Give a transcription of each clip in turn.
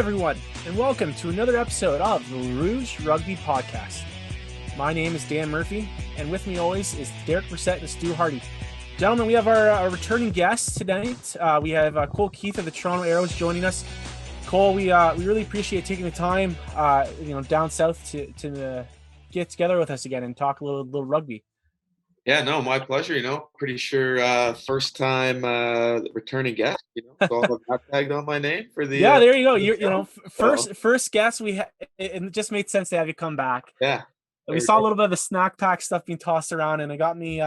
everyone, and welcome to another episode of the Rouge Rugby podcast. My name is Dan Murphy, and with me always is Derek Brissett and Stu Hardy. Gentlemen, we have our returning guests tonight. We have Cole Keith of the Toronto Arrows joining us. Cole, we really appreciate taking the time, down south to get together with us again and talk a little rugby. Yeah, no, my pleasure. Pretty sure first time returning guest. So I'll have that tagged on my name for the. Yeah, there you go. First guest. It just made sense to have you come back. Yeah, we saw a little bit of the snack pack stuff being tossed around, and it got me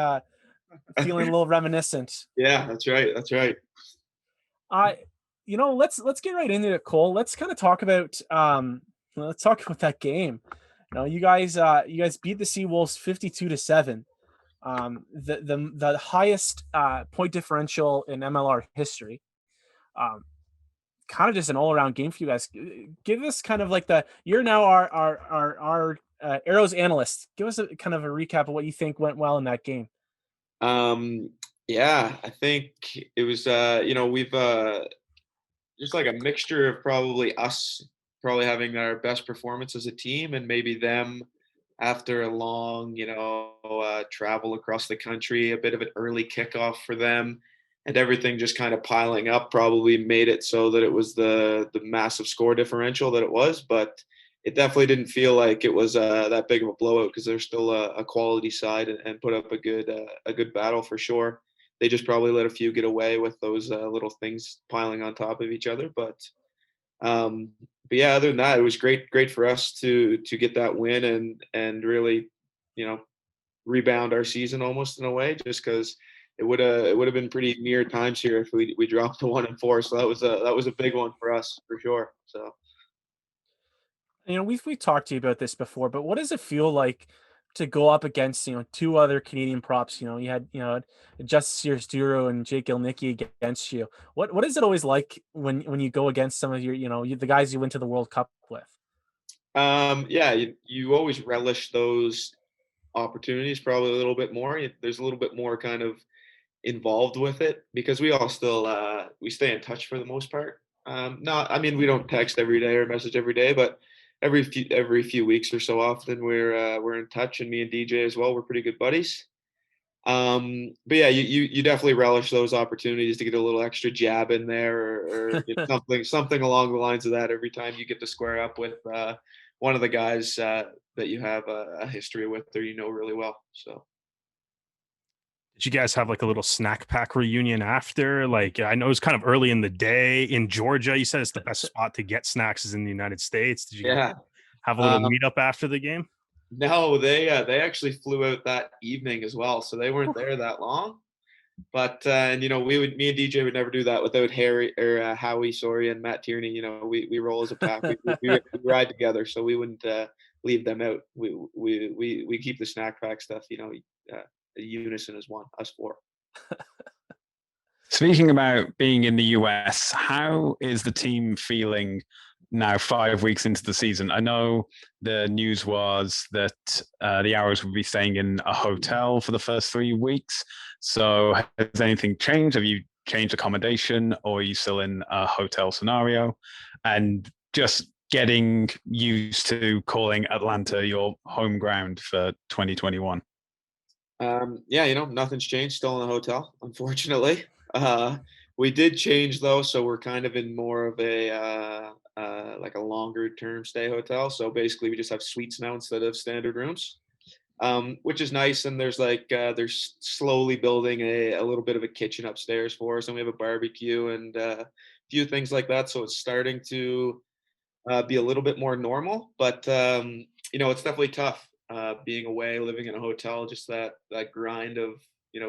feeling a little reminiscent. Yeah, that's right. Let's get right into it, Cole. Let's kind of talk about that game. You guys beat the Seawolves 52-7. The highest point differential in MLR history. Kind of just an all-around game for you guys. Give us kind of like you're now our Arrows analyst. Give us a kind of a recap of what you think went well in that game. Yeah, I think it was we've just like a mixture of probably us having our best performance as a team, and maybe them after a long, travel across the country, a bit of an early kickoff for them, and everything just kind of piling up probably made it so that it was the massive score differential that it was. But it definitely didn't feel like it was that big of a blowout, because there's still a quality side and put up a good battle for sure. They just probably let a few get away with those little things piling on top of each other. But yeah, other than that, it was great for us to get that win and really, rebound our season almost in a way, just because it would have been pretty near times here if we dropped to 1-4. So that was a big one for us for sure. So, we've talked to you about this before, but what does it feel like to go up against two other Canadian props? You had Justice Sears-Duro and Jake Ilnicki against you. What is it always like when you go against some of your the guys you went to the World Cup with? Yeah, you always relish those opportunities probably a little bit more. There's a little bit more kind of involved with it, because we all still we stay in touch for the most part. We don't text every day or message every day, but every few weeks or so often we're in touch, and me and DJ as well, we're pretty good buddies. But yeah, you definitely relish those opportunities to get a little extra jab in there, or something along the lines of that every time you get to square up with one of the guys that you have a history with or really well. So. Did you guys have like a little snack pack reunion after? Like, I know it was kind of early in the day in Georgia. You said it's the best spot to get snacks is in the United States. Did you have a little meetup after the game? No, they actually flew out that evening as well, so they weren't there that long. But me and DJ would never do that without Howie, and Matt Tierney. We roll as a pack. we ride together, so we wouldn't leave them out. We keep the snack pack stuff. The unison is one, us four. Speaking about being in the US, how is the team feeling now 5 weeks into the season? I know the news was that the Arrows would be staying in a hotel for the first 3 weeks. So has anything changed? Have you changed accommodation, or are you still in a hotel scenario? And just getting used to calling Atlanta your home ground for 2021. Nothing's changed. Still in a hotel, unfortunately. We did change though, so we're kind of in more of a like a longer term stay hotel. So basically, we just have suites now instead of standard rooms, which is nice. And there's they're slowly building a little bit of a kitchen upstairs for us, and we have a barbecue and a few things like that. So it's starting to be a little bit more normal, but it's definitely tough. Being away, living in a hotel, just that grind of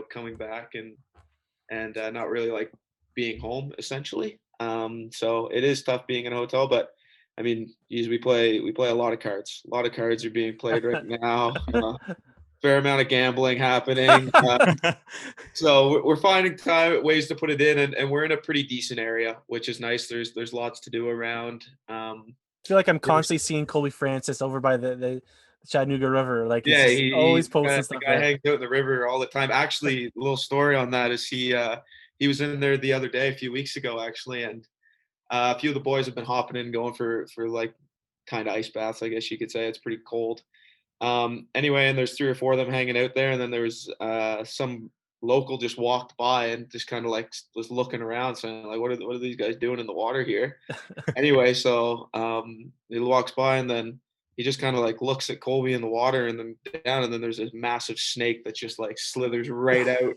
coming back and not really like being home essentially. So it is tough being in a hotel, but we play a lot of cards. A lot of cards are being played right now. Fair amount of gambling happening. So we're finding ways to put it in, and we're in a pretty decent area, which is nice. There's lots to do around. I feel like I'm constantly seeing Colby Francis over by the Chattanooga River. Like, yeah, he's always posting stuff. The guy hangs out in the river all the time. Actually, a little story on that is he was in there the other day, a few weeks ago, actually, and A few of the boys have been hopping in, going for like kind of ice baths, I guess you could say. It's pretty cold. Anyway, and there's 3 or 4 of them hanging out there, and then there's some local just walked by and just kind of like was looking around, saying like, what are these guys doing in the water here? Anyway, so he walks by, and then he just kind of like looks at Colby in the water and then down, and then there's this massive snake that just like slithers right out,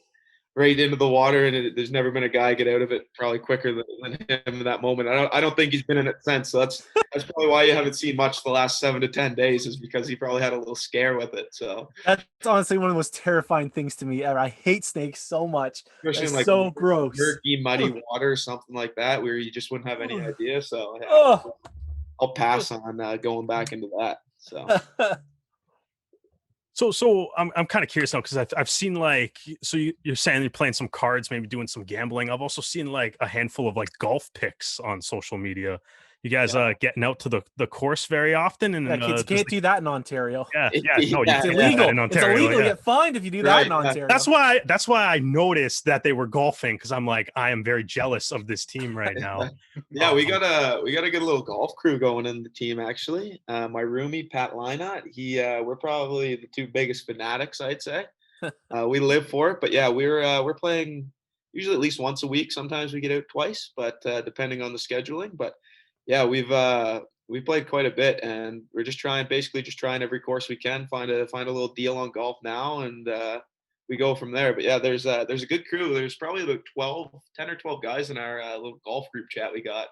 right into the water, and there's never been a guy get out of it probably quicker than him in that moment. I don't think he's been in it since. So that's probably why you haven't seen much the last 7 to 10 days, is because he probably had a little scare with it. So that's honestly one of the most terrifying things to me ever. I hate snakes so much. especially It's in like so gross. murky, muddy water, something like that, where you just wouldn't have any Ugh. idea. So yeah, Oh. I'll pass on going back into that. So I'm kind of curious now, because I've seen like, so you're saying you're playing some cards, maybe doing some gambling. I've also seen like a handful of like golf pics on social media. You guys getting out to the course very often, and Yeah, kids can't do that in Ontario. no, It's you It's can't do illegal. that in Ontario. It's illegal. yeah. You get fined if you do that Right, in yeah. Ontario. That's why I noticed that they were golfing, because I'm like, I am very jealous of this team right now. Yeah, we got a good little golf crew going in the team, actually. My roomie Pat Lynott, we're probably the 2 biggest fanatics, I'd say. We live for it, but yeah, we're playing usually at least once a week. Sometimes we get out twice, but depending on the scheduling. But yeah, we've played quite a bit, and we're just trying every course we can, find a little deal on golf now, and we go from there. But yeah, there's a good crew. There's probably about 10 or 12 guys in our little golf group chat we got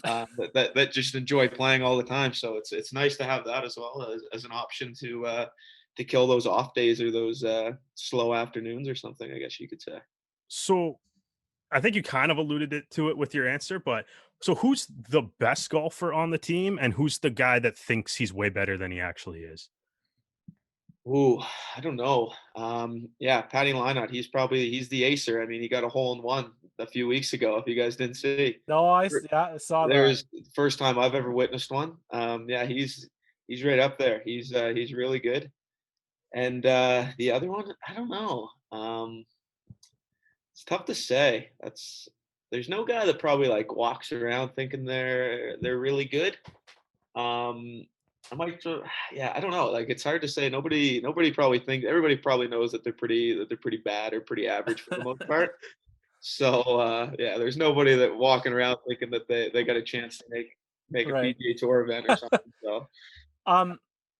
that just enjoy playing all the time. So it's nice to have that as well as an option to kill those off days or those slow afternoons or something, I guess you could say. So I think you kind of alluded to it with your answer, but so who's the best golfer on the team, and who's the guy that thinks he's way better than he actually is? Ooh, I don't know. Yeah, Patty Lynott, he's the acer. I mean, he got a hole in one a few weeks ago, if you guys didn't see. No, I saw that. There's the first time I've ever witnessed one. Yeah, he's right up there. He's really good. And the other one, I don't know. It's tough to say. There's no guy that probably like walks around thinking they're really good. I might, yeah, I don't know. Like, it's hard to say. Nobody probably thinks. Everybody probably knows that they're pretty bad or pretty average for the most part. So yeah, there's nobody that walking around thinking that they got a chance to make a Right. PGA Tour event or something. So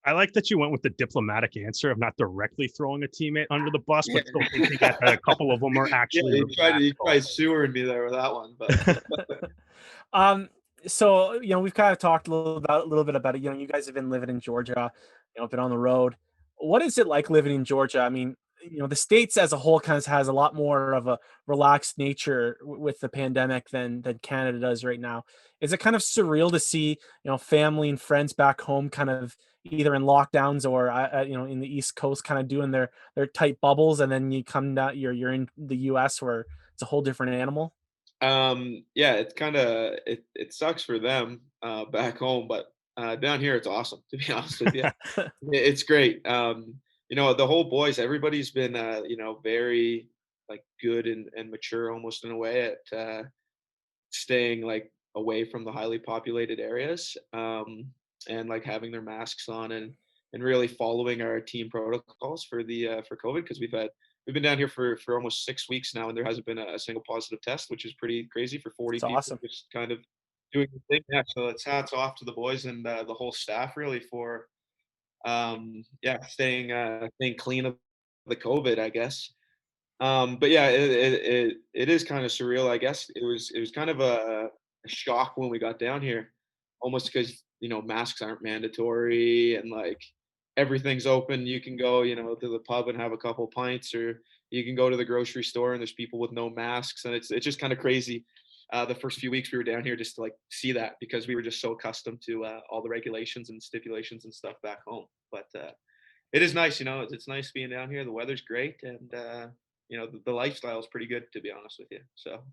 I like that you went with the diplomatic answer of not directly throwing a teammate under the bus, but still thinking that a couple of them are yeah, actually. he tried sewering me there with that one, but So we've kind of talked a little bit about it. You guys have been living in Georgia, been on the road. What is it like living in Georgia? I mean, the States as a whole kind of has a lot more of a relaxed nature with the pandemic than Canada does right now. Is it kind of surreal to see, family and friends back home kind of either in lockdowns or, in the East Coast kind of doing their tight bubbles, and then you come down, you're in the US where it's a whole different animal? yeah, it's kind of it sucks for them back home, but down here it's awesome, to be honest with you. It's great. The whole boys, everybody's been very like good and mature almost in a way at staying like away from the highly populated areas, and like having their masks on and really following our team protocols for COVID, because we've been down here for almost 6 weeks now, and there hasn't been a single positive test, which is pretty crazy for 40 It's people awesome. just kind of doing the thing. Yeah, so it's hats off to the boys and the whole staff really for staying clean of the COVID, I guess. But yeah, it is kind of surreal, I guess. It was kind of a shock when we got down here, almost because masks aren't mandatory, and like everything's open. You can go to the pub and have a couple pints, or you can go to the grocery store and there's people with no masks, and it's just kind of crazy. The first few weeks we were down here just to like see that, because we were just so accustomed to all the regulations and stipulations and stuff back home. But it is nice, it's nice being down here. The weather's great, and the lifestyle is pretty good, to be honest with you. So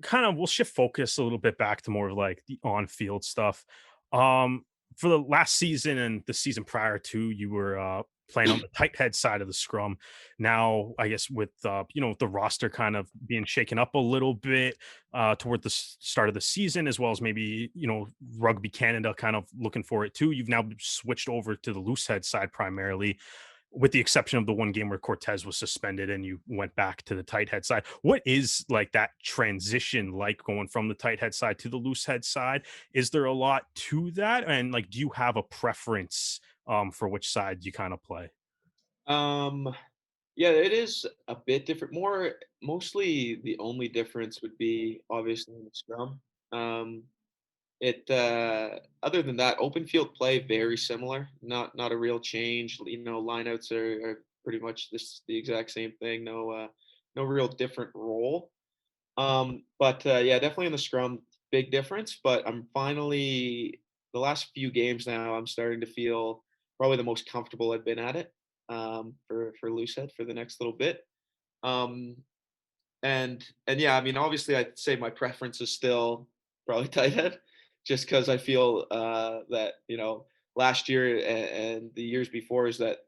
Kind of, we'll shift focus a little bit back to more of like the on-field stuff. For the last season and the season prior to, you were playing on the tight head side of the scrum. Now, I guess with the roster kind of being shaken up a little bit toward the start of the season, as well as maybe Rugby Canada kind of looking for it too. You've now switched over to the loose head side primarily, with the exception of the one game where Cortez was suspended and you went back to the tight head side. What is like that transition like going from the tight head side to the loose head side? Is there a lot to that? And like, do you have a preference for which side you kind of play? Yeah, it is a bit different. Mostly the only difference would be obviously in the scrum. Um, It other than that, open field play very similar. Not a real change. Lineouts are pretty much the exact same thing. No real different role. But yeah, definitely in the scrum, big difference. But I'm finally the last few games now, I'm starting to feel probably the most comfortable I've been at it. For loosehead for the next little bit. Um, and yeah, I mean, obviously, I'd say my preference is still probably tight head, just because I feel that last year and the years before is that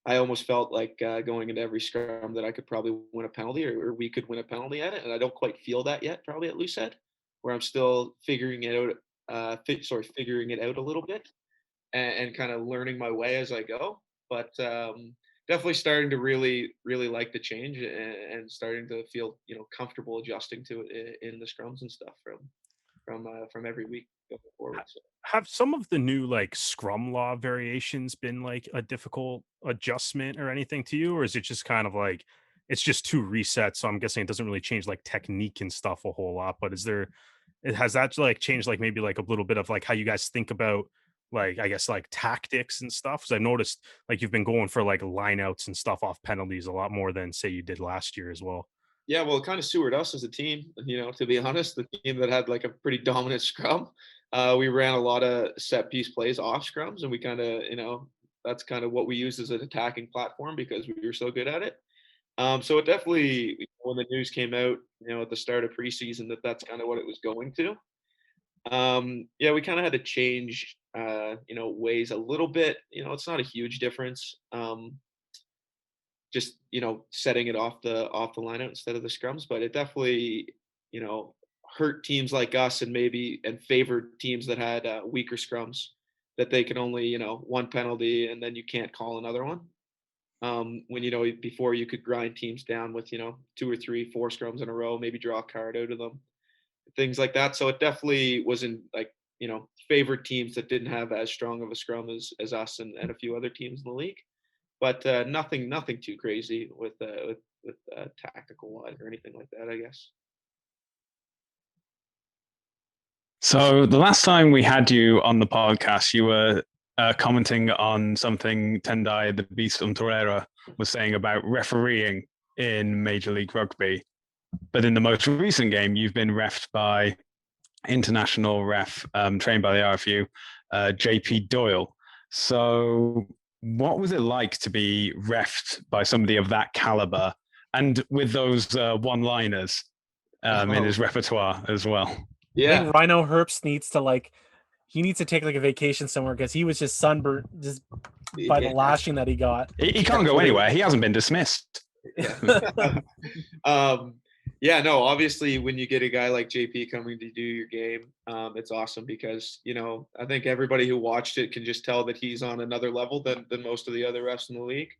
I almost felt like going into every scrum that I could probably win a penalty or we could win a penalty at it, and I don't quite feel that yet, probably at loosehead, where I'm still figuring it out, figuring it out a little bit, and kind of learning my way as I go. But definitely starting to really, really like the change and starting to feel comfortable adjusting to it in the scrums and stuff from every week going forward. So. Have some of the new like Scrum Law variations been like a difficult adjustment or anything to you, or is it just kind of like it's just two resets? So I'm guessing it doesn't really change like technique and stuff a whole lot. But has that like changed like maybe like a little bit of like how you guys think about like I guess like tactics and stuff? Because I noticed like you've been going for like lineouts and stuff off penalties a lot more than say you did last year as well. Yeah, well, it kind of suited us as a team, to be honest, the team that had like a pretty dominant scrum. We ran a lot of set piece plays off scrums, and we kind of, that's kind of what we used as an attacking platform because we were so good at it. So it definitely, when the news came out, at the start of preseason, that's kind of what it was going to. Yeah, we kind of had to change, ways a little bit. It's not a huge difference. Just setting it off the lineout instead of the scrums, but it definitely hurt teams like us and favored teams that had weaker scrums, that they can only one penalty and then you can't call another one. When before you could grind teams down with 2 or 3 4 scrums in a row, maybe draw a card out of them, things like that. So it definitely wasn't like favored teams that didn't have as strong of a scrum as us and a few other teams in the league. But nothing too crazy with tactical wise or anything like that, I guess. So the last time we had you on the podcast, you were commenting on something Tendai the Beast Torreira was saying about refereeing in Major League Rugby. But in the most recent game, you've been refed by international ref trained by the RFU, JP Doyle. So what was it like to be refed by somebody of that caliber and with those one-liners in his repertoire as well? Yeah. I think Rhino Herbst needs to take like a vacation somewhere because he was just sunburned just by the lashing that he got. He can't go anywhere. He hasn't been dismissed. Yeah, no, obviously when you get a guy like JP coming to do your game, it's awesome because, I think everybody who watched it can just tell that he's on another level than most of the other refs in the league.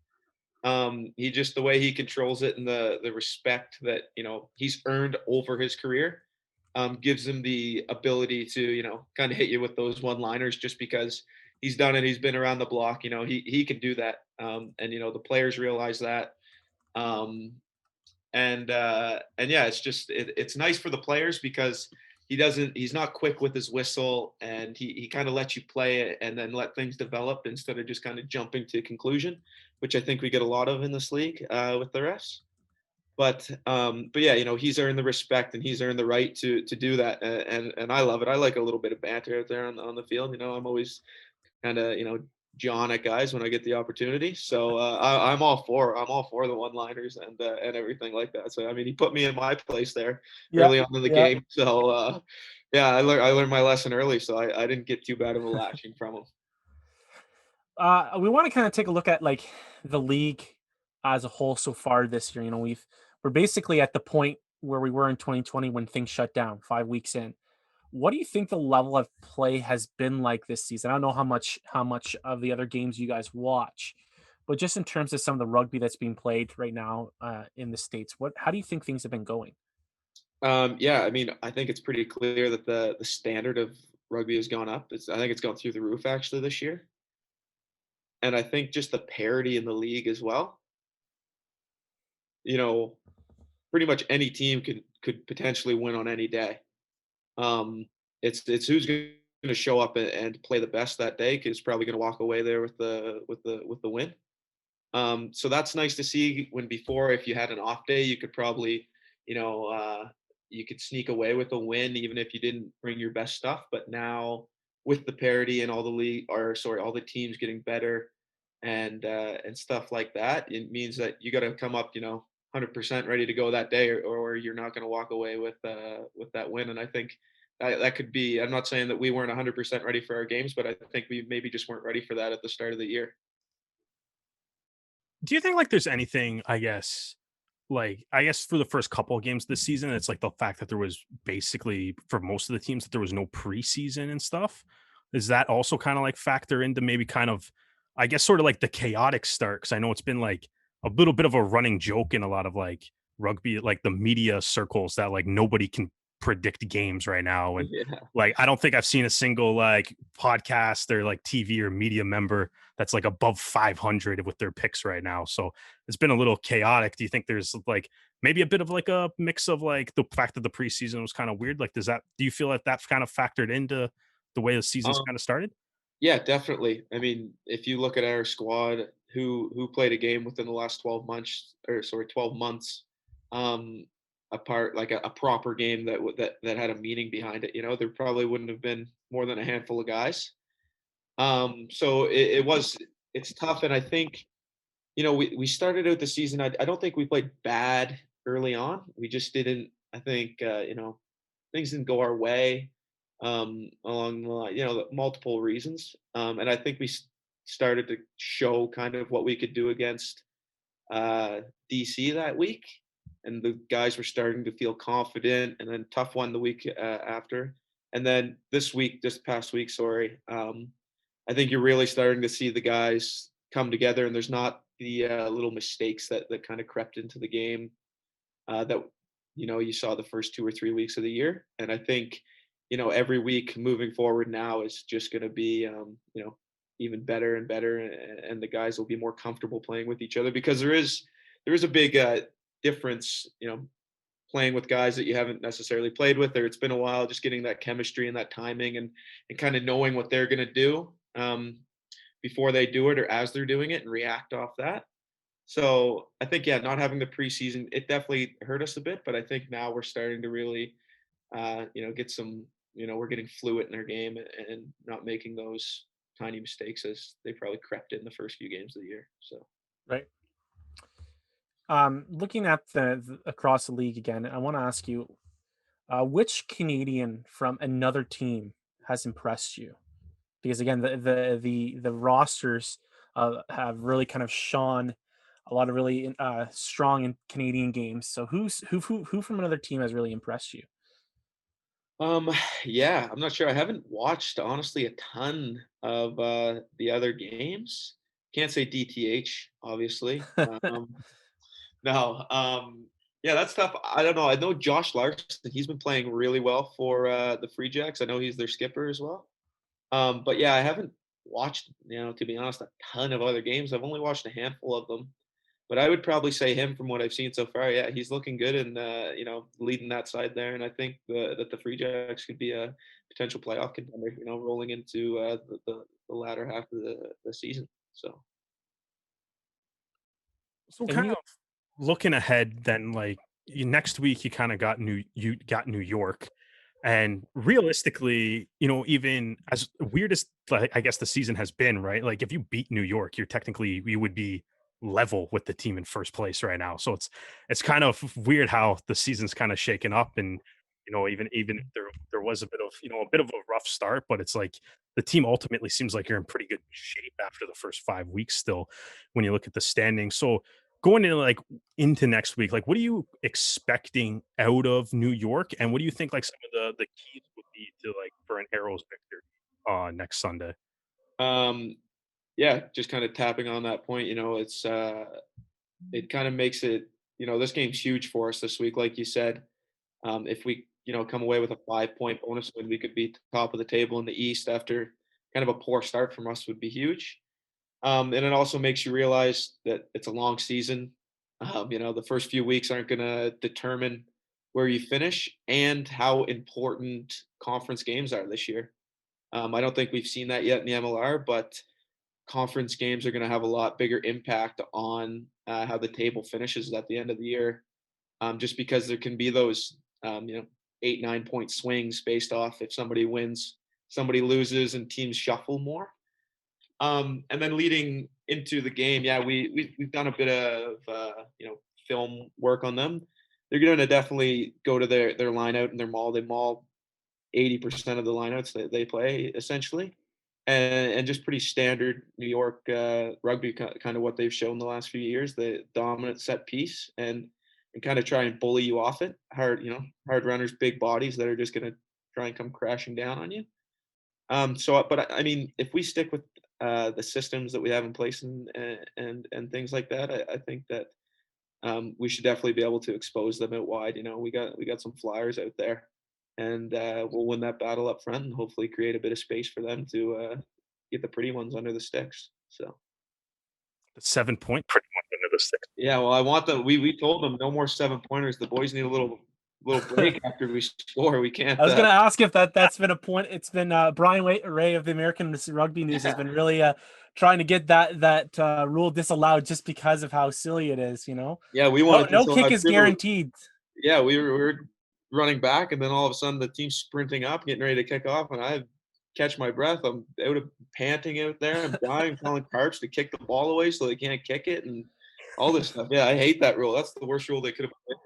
He just, the way he controls it and the respect that, he's earned over his career, gives him the ability to, kind of hit you with those one-liners just because he's done it. He's been around the block, he can do that. And, the players realize that. And yeah, it's nice for the players because he's not quick with his whistle, and he kind of lets you play it and then let things develop instead of just kind of jumping to conclusion, which I think we get a lot of in this league with the refs. But yeah, he's earned the respect and he's earned the right to do that, and I love it. I like a little bit of banter out there on the field. I'm always kind of John at guys when I get the opportunity. So I'm all for the one-liners and everything like that. So I mean, he put me in my place there early on in the game. So yeah, I learned my lesson early, so I didn't get too bad of a lashing from him. We want to kind of take a look at like the league as a whole so far this year. We're basically at the point where we were in 2020 when things shut down 5 weeks in. What do you think the level of play has been like this season? I don't know how much of the other games you guys watch, but just in terms of some of the rugby that's being played right now in the States, how do you think things have been going? Yeah, I mean, I think it's pretty clear that the standard of rugby has gone up. I think it's gone through the roof actually this year, and I think just the parity in the league as well. You know, pretty much any team could potentially win on any day. Um, it's who's going to show up and play the best that day is probably going to walk away there with the win. So that's nice to see. When before, if you had an off day, you could probably, you know, you could sneak away with a win even if you didn't bring your best stuff. But now with the parity and all the all the teams getting better and stuff like that, it means that you got to come up, 100% ready to go that day, or you're not going to walk away with that win. And I think that could be. I'm not saying that we weren't 100% ready for our games, but I think we maybe just weren't ready for that at the start of the year. Do you think like there's anything, I guess for the first couple of games this season, it's like the fact that there was basically for most of the teams that there was no preseason and stuff. Does that also kind of like factor into maybe kind of, I guess, sort of like the chaotic start? Because I know it's been like a little bit of a running joke in a lot of like rugby, like the media circles that like nobody can predict games right now. And Yeah. like, I don't think I've seen a single like podcast or like TV or media member that's like above 500 with their picks right now. So it's been a little chaotic. Do you think there's like maybe a bit of like a mix of like the fact that the preseason was kind of weird? Like, do you feel like that's kind of factored into the way the season's Um, kind of started? Yeah, definitely. I mean, if you look at our squad, who played a game within the last 12 months, or sorry, 12 months, um, apart like a proper game that had a meaning behind it, there probably wouldn't have been more than a handful of guys. So it's tough, and I think we started out the season. I don't think we played bad early on. We just didn't. I think things didn't go our way along the line, multiple reasons. And I think we started to show kind of what we could do against DC that week, and the guys were starting to feel confident. And then tough one the week after, and then this past week, sorry. I think you're really starting to see the guys come together, and there's not the little mistakes that kind of crept into the game that you saw the first 2 or 3 weeks of the year. And I think every week moving forward now is just going to be even better and better, and the guys will be more comfortable playing with each other, because there is a big difference, playing with guys that you haven't necessarily played with, or it's been a while, just getting that chemistry and that timing, and kind of knowing what they're going to do before they do it or as they're doing it, and react off that. So I think, yeah, not having the preseason, it definitely hurt us a bit, but I think now we're starting to really, get some, we're getting fluid in our game, and not making those tiny mistakes as they probably crept in the first few games of the year. So. Right. Looking at the across the league again, I want to ask you, which Canadian from another team has impressed you? Because again, the rosters have really kind of shone a lot of really strong in Canadian games. So who from another team has really impressed you? Um, yeah, I'm not sure. I haven't watched honestly a ton of the other games. Can't say DTH, obviously. No, yeah, that's tough. I don't know. I know Josh Larson. He's been playing really well for the Free Jacks. I know he's their skipper as well. But yeah, I haven't watched, to be honest, a ton of other games. I've only watched a handful of them. But I would probably say him from what I've seen so far. Yeah, he's looking good, and leading that side there. And I think that the Free Jacks could be a potential playoff contender. Rolling into the latter half of the season. So. So And kind you of looking ahead, then like next week you kind of got New York. And realistically, even as weird as like, I guess the season has been, right? Like if you beat New York, you would be level with the team in first place right now. So it's kind of weird how the season's kind of shaken up, and even if there was a bit of a rough start, but it's like the team ultimately seems like you're in pretty good shape after the first 5 weeks still when you look at the standings. So going into next week, like what are you expecting out of New York? And what do you think like some of the keys would be to like for an Arrows victory next Sunday? Yeah, just kind of tapping on that point, it kind of makes it, this game's huge for us this week, like you said. If we, come away with a 5-point bonus win, we could be top of the table in the East after kind of a poor start from us would be huge. And it also makes you realize that it's a long season. The first few weeks aren't going to determine where you finish and how important conference games are this year. I don't think we've seen that yet in the MLR, but conference games are going to have a lot bigger impact on how the table finishes at the end of the year. Just because there can be those, 8-9 point swings based off if somebody wins, somebody loses, and teams shuffle more. And then leading into the game, yeah, we've done a bit of film work on them. They're going to definitely go to their line out and their maul. They maul 80% of the lineouts that they play essentially, and just pretty standard New York rugby, kind of what they've shown the last few years. The dominant set piece and kind of try and bully you off it. Hard runners, big bodies that are just going to try and come crashing down on you. But I mean, if we stick with the systems that we have in place and things like that, I think that we should definitely be able to expose them out wide. We got some flyers out there, and we'll win that battle up front and hopefully create a bit of space for them to get the pretty ones under the sticks. So The 7-point pretty much under the six. yeah, well, I want them. We told them no more 7-pointers. The boys need a little break after we score. We can't. I was going to ask if that's been a point. It's been Brian Ray of the American Rugby News has been really trying to get that rule disallowed just because of how silly it is. Yeah, we want no kick is guaranteed. Yeah, we were running back, and then all of a sudden the team's sprinting up, getting ready to kick off, and I catch my breath. I'm panting out there. I'm dying, telling Parch to kick the ball away so they can't kick it and all this stuff. Yeah, I hate that rule. That's the worst rule they could have played.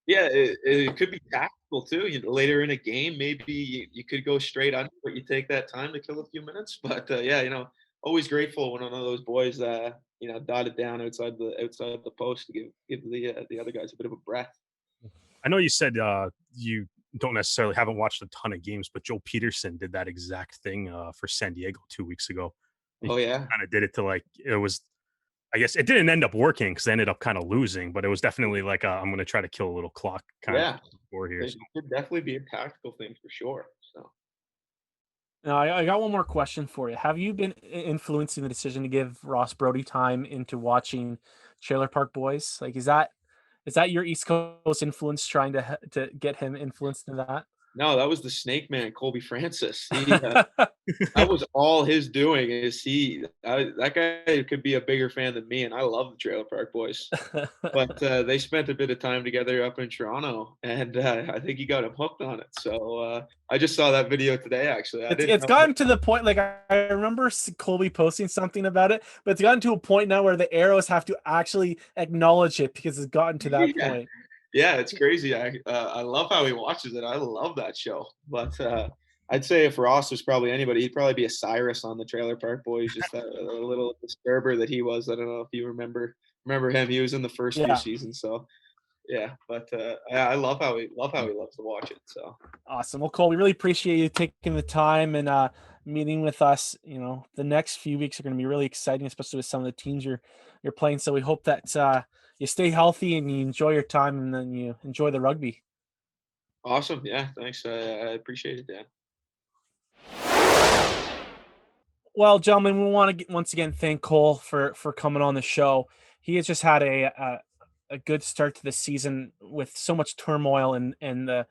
Yeah, it could be tactical too. Later in a game, maybe you could go straight under, but you take that time to kill a few minutes. But yeah, always grateful when one of those boys, dotted down outside the post to give the other guys a bit of a breath. I know you said you haven't watched a ton of games, but Joe Peterson did that exact thing for San Diego 2 weeks ago. Oh yeah, kind of did it to it was. I guess it didn't end up working because they ended up kind of losing, but it was definitely like I'm going to try to kill a little clock kind of score here. It could definitely be a tactical thing for sure. So. Now, I got one more question for you. Have you been influencing the decision to give Ross Brody time into watching Trailer Park Boys? Like, is that your East Coast influence trying to get him influenced in that? No, that was the Snake Man, Colby Francis. That was all his doing. That guy could be a bigger fan than me, and I love the Trailer Park Boys. But they spent a bit of time together up in Toronto, and I think he got him hooked on it. So I just saw that video today. Actually, it's gotten to the point. Like I remember Colby posting something about it, but it's gotten to a point now where the Arrows have to actually acknowledge it because it's gotten to that point. Yeah, it's crazy. I love how he watches it. I love that show. But I'd say if Ross was probably anybody, he'd probably be a Cyrus on the Trailer Park Boys. Just a little disturber that he was. I don't know if you remember him. He was in the first few seasons. So yeah, but I love how he loves to watch it. So awesome. Well, Cole, we really appreciate you taking the time and meeting with us. The next few weeks are going to be really exciting, especially with some of the teams you're playing. So we hope that you stay healthy and you enjoy your time and then you enjoy the rugby. Awesome. Yeah, thanks. I appreciate it, Dan. Well, gentlemen, we want to once again thank Cole for coming on the show. He has just had a good start to the season with so much turmoil in the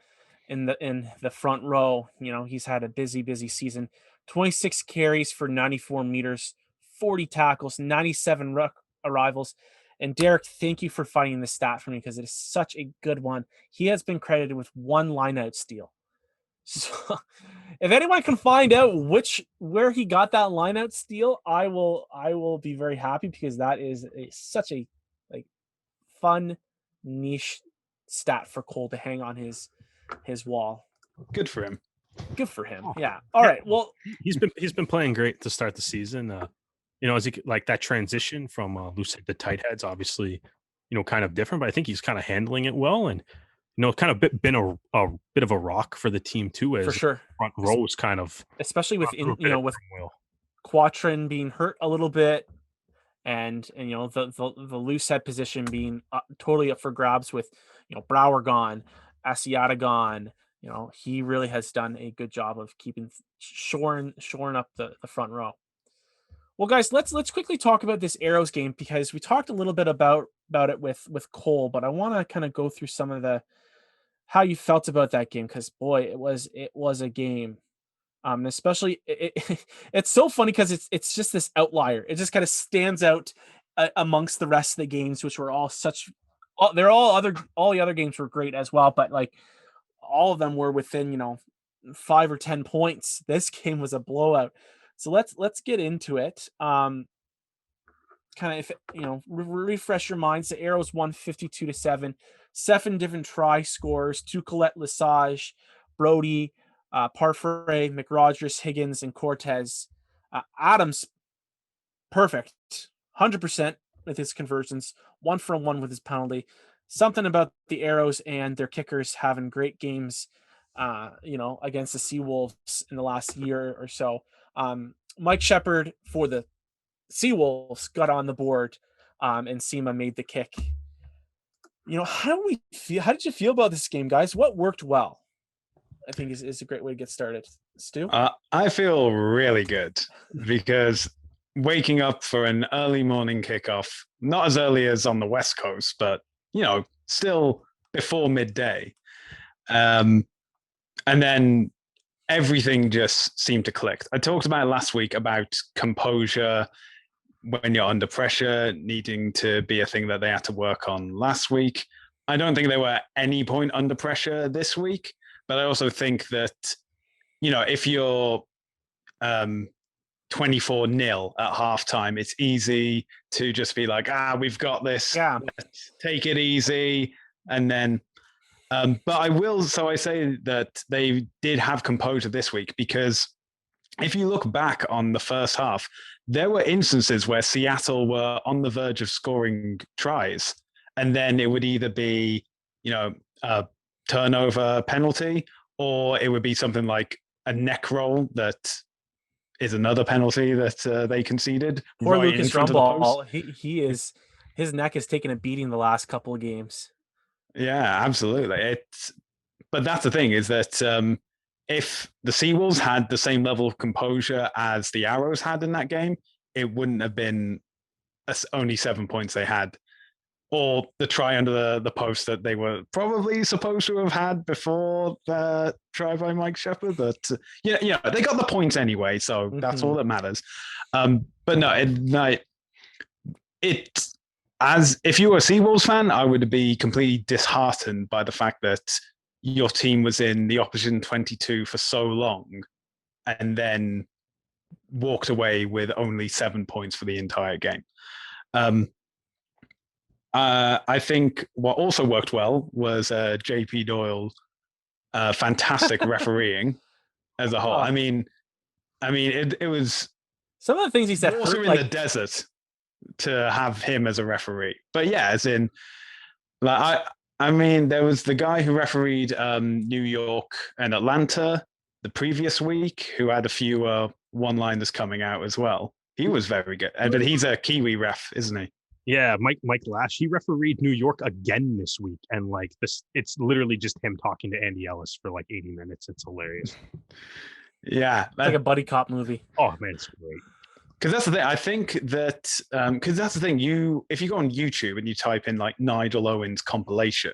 front row. He's had a busy season. 26 carries for 94 meters, 40 tackles, 97 arrivals. And Derek, thank you for finding this stat for me because it is such a good one. He has been credited with 1 lineout steal. So if anyone can find out where he got that line out steal, I will be very happy, because that is such a like fun niche stat for Cole to hang on his wall. Good for him. Good for him. Yeah. All right. Well, he's been playing great to start the season. As he like that transition from loose head to tight heads, obviously, kind of different, but I think he's kind of handling it well, and kind of been a bit of a rock for the team too, as for sure. Front row is kind of, especially with with Quatrin being hurt a little bit, and the loose head position being totally up for grabs with Brower gone, Asiata gone. He really has done a good job of keeping shoring up the front row. Well, guys, let's quickly talk about this Arrows game, because we talked a little bit about it with Cole, but I want to kind of go through some of how you felt about that game, because boy, it was a game. Especially it's so funny because it's just this outlier. It just kind of stands out amongst the rest of the games, which were all the other games were great as well, but like all of them were within 5 or 10 points. This game was a blowout. So let's get into it. Kind of, if refresh your minds. The Arrows won 52-7. 7 different try scores: Colette, Lesage, Brody, Parfrey, McRogers, Higgins, and Cortez. Adams, perfect, 100% with his conversions, 1-for-1 with his penalty. Something about the Arrows and their kickers having great games, against the Seawolves in the last year or so. Mike Shepard for the Seawolves got on the board, and Sema made the kick. How did you feel about this game, guys? What worked well? I think is a great way to get started. Stu? I feel really good, because waking up for an early morning kickoff, not as early as on the West Coast, but still before midday. And then everything just seemed to click. I talked about last week about composure when you're under pressure needing to be a thing that they had to work on last week. I don't think they were at any point under pressure this week, but I also think that, if you're 24-0 at halftime, it's easy to just be like, we've got this. Yeah. Let's take it easy. And then, but I say that they did have composure this week, because if you look back on the first half, there were instances where Seattle were on the verge of scoring tries, and then it would either be, a turnover penalty, or it would be something like a neck roll that is another penalty that they conceded. Poor right Lucas Rumball. His neck has taken a beating the last couple of games. Yeah, absolutely. But that's the thing, is that if the Seawolves had the same level of composure as the Arrows had in that game, it wouldn't have been only 7 points they had, or the try under the post that they were probably supposed to have had before the try by Mike Shepard. But they got the points anyway, so that's all that matters. But no, as if you were a Seawolves fan, I would be completely disheartened by the fact that your team was in the opposition 22 for so long and then walked away with only 7 points for the entire game. I think what also worked well was JP Doyle, fantastic refereeing as a whole. I mean, it was some of the things he said. Also in the desert to have him as a referee, but yeah, as in, like I mean, there was the guy who refereed New York and Atlanta the previous week, who had a few one-liners coming out as well. He was very good, but he's a Kiwi ref, isn't he? Yeah, Mike Lash. He refereed New York again this week, and like this, it's literally just him talking to Andy Ellis for like 80 minutes. It's hilarious. Yeah, like a buddy cop movie. Oh man, it's great. Because that's the thing. I think that because that's the thing. If you go on YouTube and you type in like Nigel Owens compilation,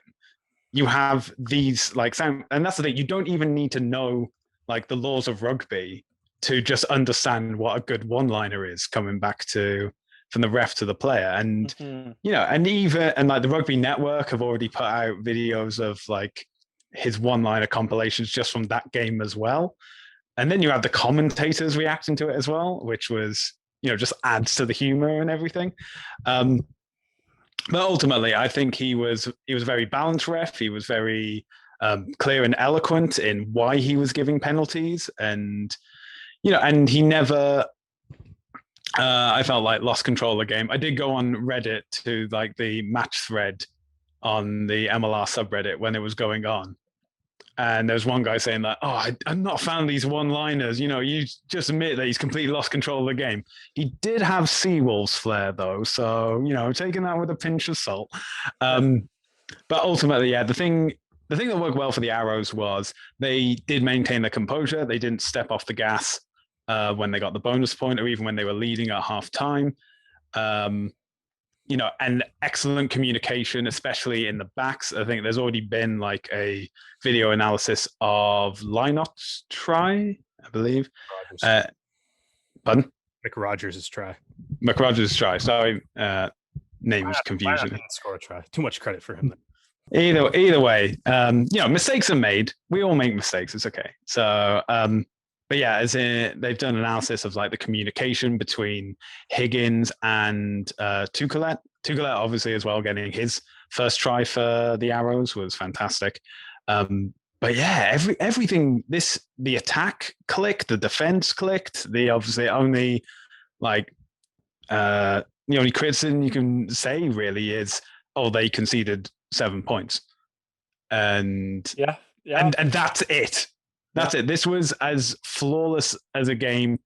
you have these like sound, and that's the thing. You don't even need to know like the laws of rugby to just understand what a good one-liner is, coming back to from the ref to the player. And and like the Rugby Network have already put out videos of like his one-liner compilations just from that game as well. And then you have the commentators reacting to it as well, which was, just adds to the humor and everything. But ultimately, I think he was a very balanced ref. He was very clear and eloquent in why he was giving penalties, and and he never. I felt like lost control of the game. I did go on Reddit to like the match thread on the MLR subreddit when it was going on, and there's one guy saying that, I'm not a fan of these one-liners. You just admit that he's completely lost control of the game. He did have Seawolves flair, though, so, taking that with a pinch of salt. But ultimately, yeah, the thing that worked well for the Arrows was they did maintain their composure. They didn't step off the gas when they got the bonus point or even when they were leading at half-time. And excellent communication, especially in the backs. I think there's already been like a video analysis of Lynot's try, I believe. Pardon? McRogers' try. McRogers' try. Sorry, names confusion. Didn't score a try. Too much credit for him. Either way, mistakes are made. We all make mistakes. It's okay. So, but yeah, they've done analysis of like the communication between Higgins and Tucolet. Tucolet, obviously, as well, getting his first try for the Arrows was fantastic. But yeah, everything. The attack clicked, the defense clicked. The obviously only like the only criticism you can say really is, they conceded 7 points, and and that's it. That's it. This was as flawless as a game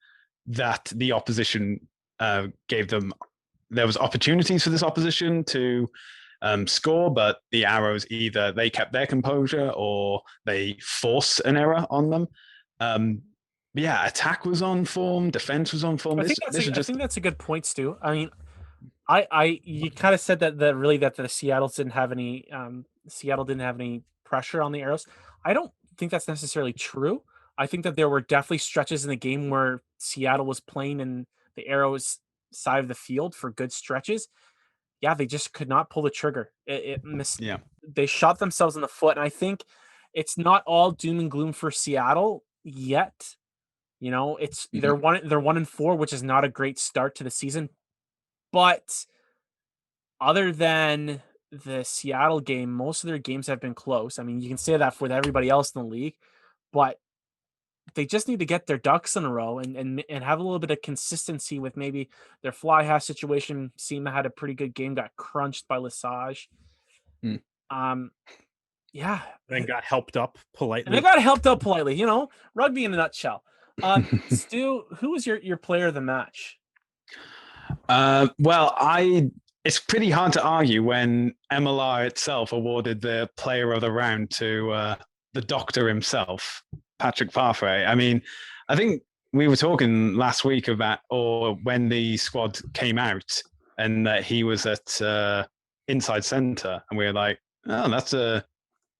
that the opposition gave them. There was opportunities for this opposition to score, but the Arrows either they kept their composure or they forced an error on them. Yeah, attack was on form, defense was on form. I think that's a good point, Stu. I mean, you kind of said that the Seattle didn't have any pressure on the Arrows. I don't think that's necessarily true. I think that there were definitely stretches in the game where Seattle was playing in the Arrows side of the field for good stretches. Yeah, they just could not pull the trigger. They shot themselves in the foot, and I think it's not all doom and gloom for Seattle yet. It's they're 1-4, which is not a great start to the season. But other than the Seattle game, most of their games have been close. I mean, you can say that for everybody else in the league, but they just need to get their ducks in a row and have a little bit of consistency with maybe their fly half situation. Seema had a pretty good game, got crunched by Lesage. Yeah. Then got helped up politely. Rugby in a nutshell. Stu, who was your player of the match? It's pretty hard to argue when MLR itself awarded the player of the round to the doctor himself, Patrick Parfait. I mean, I think we were talking last week about, or when the squad came out, and that he was at inside center, and we were like, oh, that's a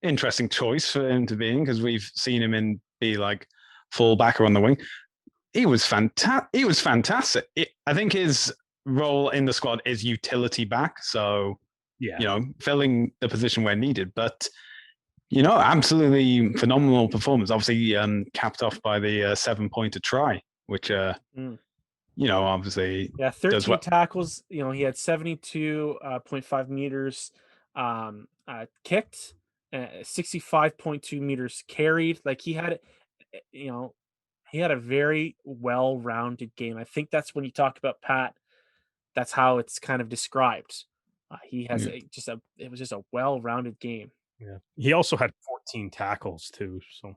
interesting choice for him to be in, because we've seen him be like full backer on the wing. He was fantastic. I think his role in the squad is utility back, so filling the position where needed. But absolutely phenomenal performance. Obviously, capped off by the 7-pointer try, which obviously 13 tackles. He had 72.5 meters kicked, 65.2 meters carried. Like he had a very well-rounded game. I think that's when you talk about Pat. That's how it's kind of described. He has it was just a well-rounded game. Yeah. He also had 14 tackles too. So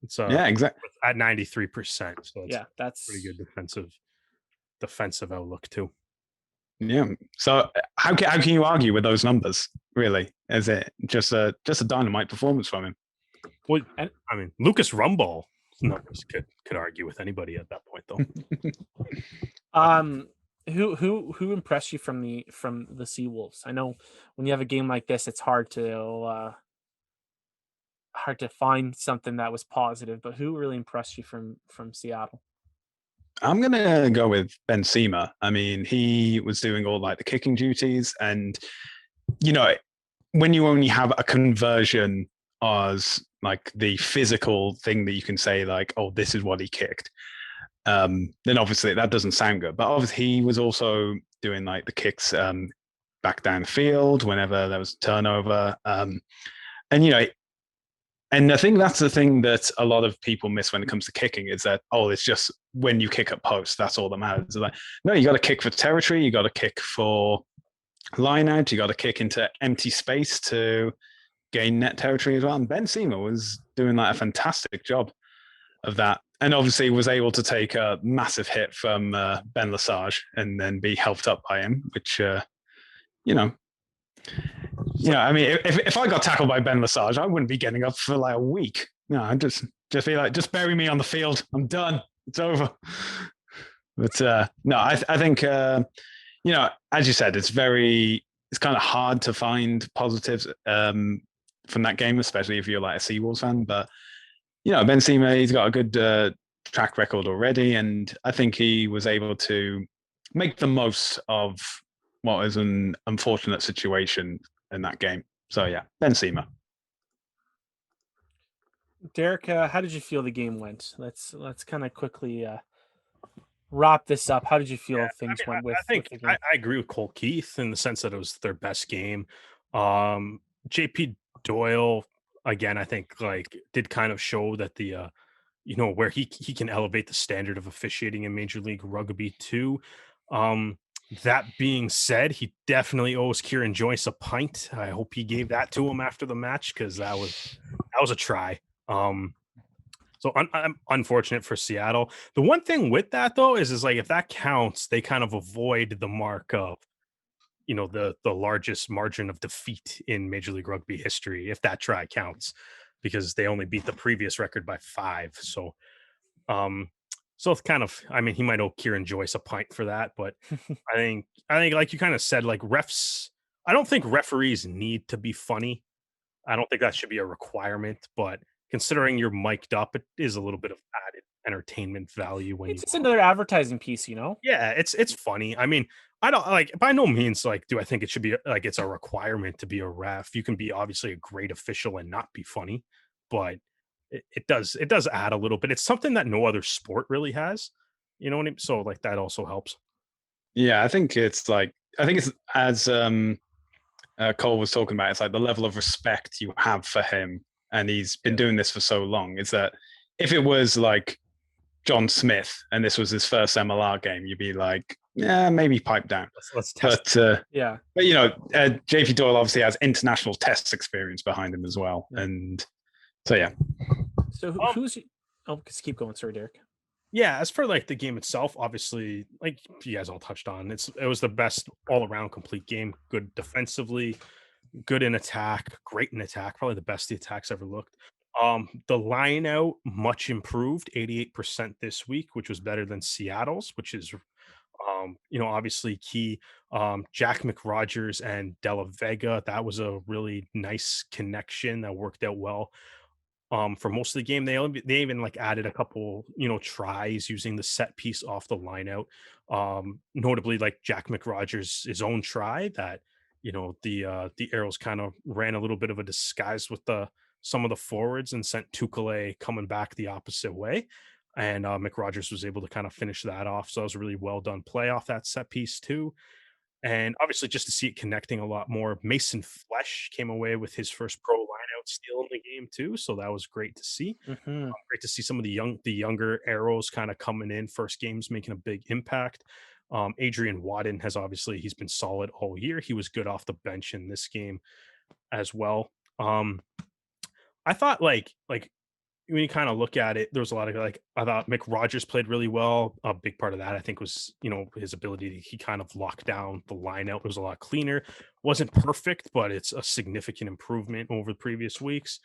it's exactly at 93%. So that's pretty good defensive outlook too. Yeah. So how can you argue with those numbers? Really, is it just a dynamite performance from him? Well, I mean, Lucas Rumball numbers could argue with anybody at that point, though. Who impressed you from the Seawolves? I know when you have a game like this, it's hard to find something that was positive. But who really impressed you from Seattle? I'm gonna go with Ben Seema. I mean, he was doing all like the kicking duties, and when you only have a conversion as like the physical thing that you can say like, oh, this is what he kicked, then obviously that doesn't sound good. But obviously he was also doing like the kicks back down the field whenever there was a turnover. And, you know, and I think that's the thing that a lot of people miss when it comes to kicking is that, oh, it's just when you kick at post, that's all that matters. Like, no, you got to kick for territory. You got to kick for line out. You got to kick into empty space to gain net territory as well. And Ben Seamer was doing like a fantastic job of that. And obviously was able to take a massive hit from Ben Lesage and then be helped up by him, which, you know, I mean, if I got tackled by Ben Lesage, I wouldn't be getting up for like a week. No, I'd just be like, just bury me on the field. I'm done. It's over. But no, I think, you know, as you said, it's kind of hard to find positives from that game, especially if you're like a Seawolves fan. But, you know, Ben Seamer, he's got a good track record already. And I think he was able to make the most of what was an unfortunate situation in that game. So yeah, Ben Seamer. Derek, how did you feel the game went? Let's kind of quickly wrap this up. How did you feel things went with? I think with the game? I agree with Cole Keith in the sense that it was their best game. JP Doyle again, I think like did kind of show that the you know, where he can elevate the standard of officiating in Major League Rugby too. That being said, he definitely owes Kieran Joyce a pint. I hope he gave that to him after the match because that was a try. So unfortunate for Seattle. The one thing with that though is like if that counts, they kind of avoid the mark of, you know, the largest margin of defeat in Major League Rugby history, if that try counts, because they only beat the previous record by 5. So so it's kind of, I mean, he might owe Kieran Joyce a pint for that, but I think like you kind of said, like refs, I don't think referees need to be funny. I don't think that should be a requirement, but considering you're mic'd up, it is a little bit of added entertainment value when it's another advertising piece, you know? Yeah, it's funny. I mean, I don't like by no means like do I think it should be like it's a requirement to be a ref. You can be obviously a great official and not be funny, but it does add a little bit. It's something that no other sport really has. You know what I mean? So like that also helps. Yeah, I think it's as Cole was talking about, it's like the level of respect you have for him, and he's been doing this for so long. Is that if it was like John Smith and this was his first MLR game, you'd be like, yeah, maybe pipe down. Let's test. But you know, JP Doyle obviously has international test experience behind him as well, and so yeah. So who's? Keep going. Sorry, Derek. Yeah, as for like the game itself, obviously, like you guys all touched on, it was the best all around complete game. Good defensively, good in attack, great in attack, probably the best the attack's ever looked. The line out much improved, 88% this week, which was better than Seattle's, which is you know, obviously key. Jack McRogers and Della Vega, that was a really nice connection that worked out well. For most of the game, they even like added a couple, you know, tries using the set piece off the line out. Notably like Jack McRogers' his own try that, you know, the Arrows kind of ran a little bit of a disguise with some of the forwards and sent Tukale coming back the opposite way. And McRogers was able to kind of finish that off. So that was a really well done play off that set piece too. And obviously just to see it connecting a lot more. Mason Flesh came away with his first pro lineout steal in the game too. So that was great to see. Great to see some of the younger Arrows kind of coming in first games, making a big impact. Adrian Wadden he's been solid all year. He was good off the bench in this game as well. I thought like when you kind of look at it, there was a lot of like, I thought McRogers played really well. A big part of that, I think, was, you know, his ability he kind of locked down the line out. It was a lot cleaner. Wasn't perfect, but it's a significant improvement over the previous weeks.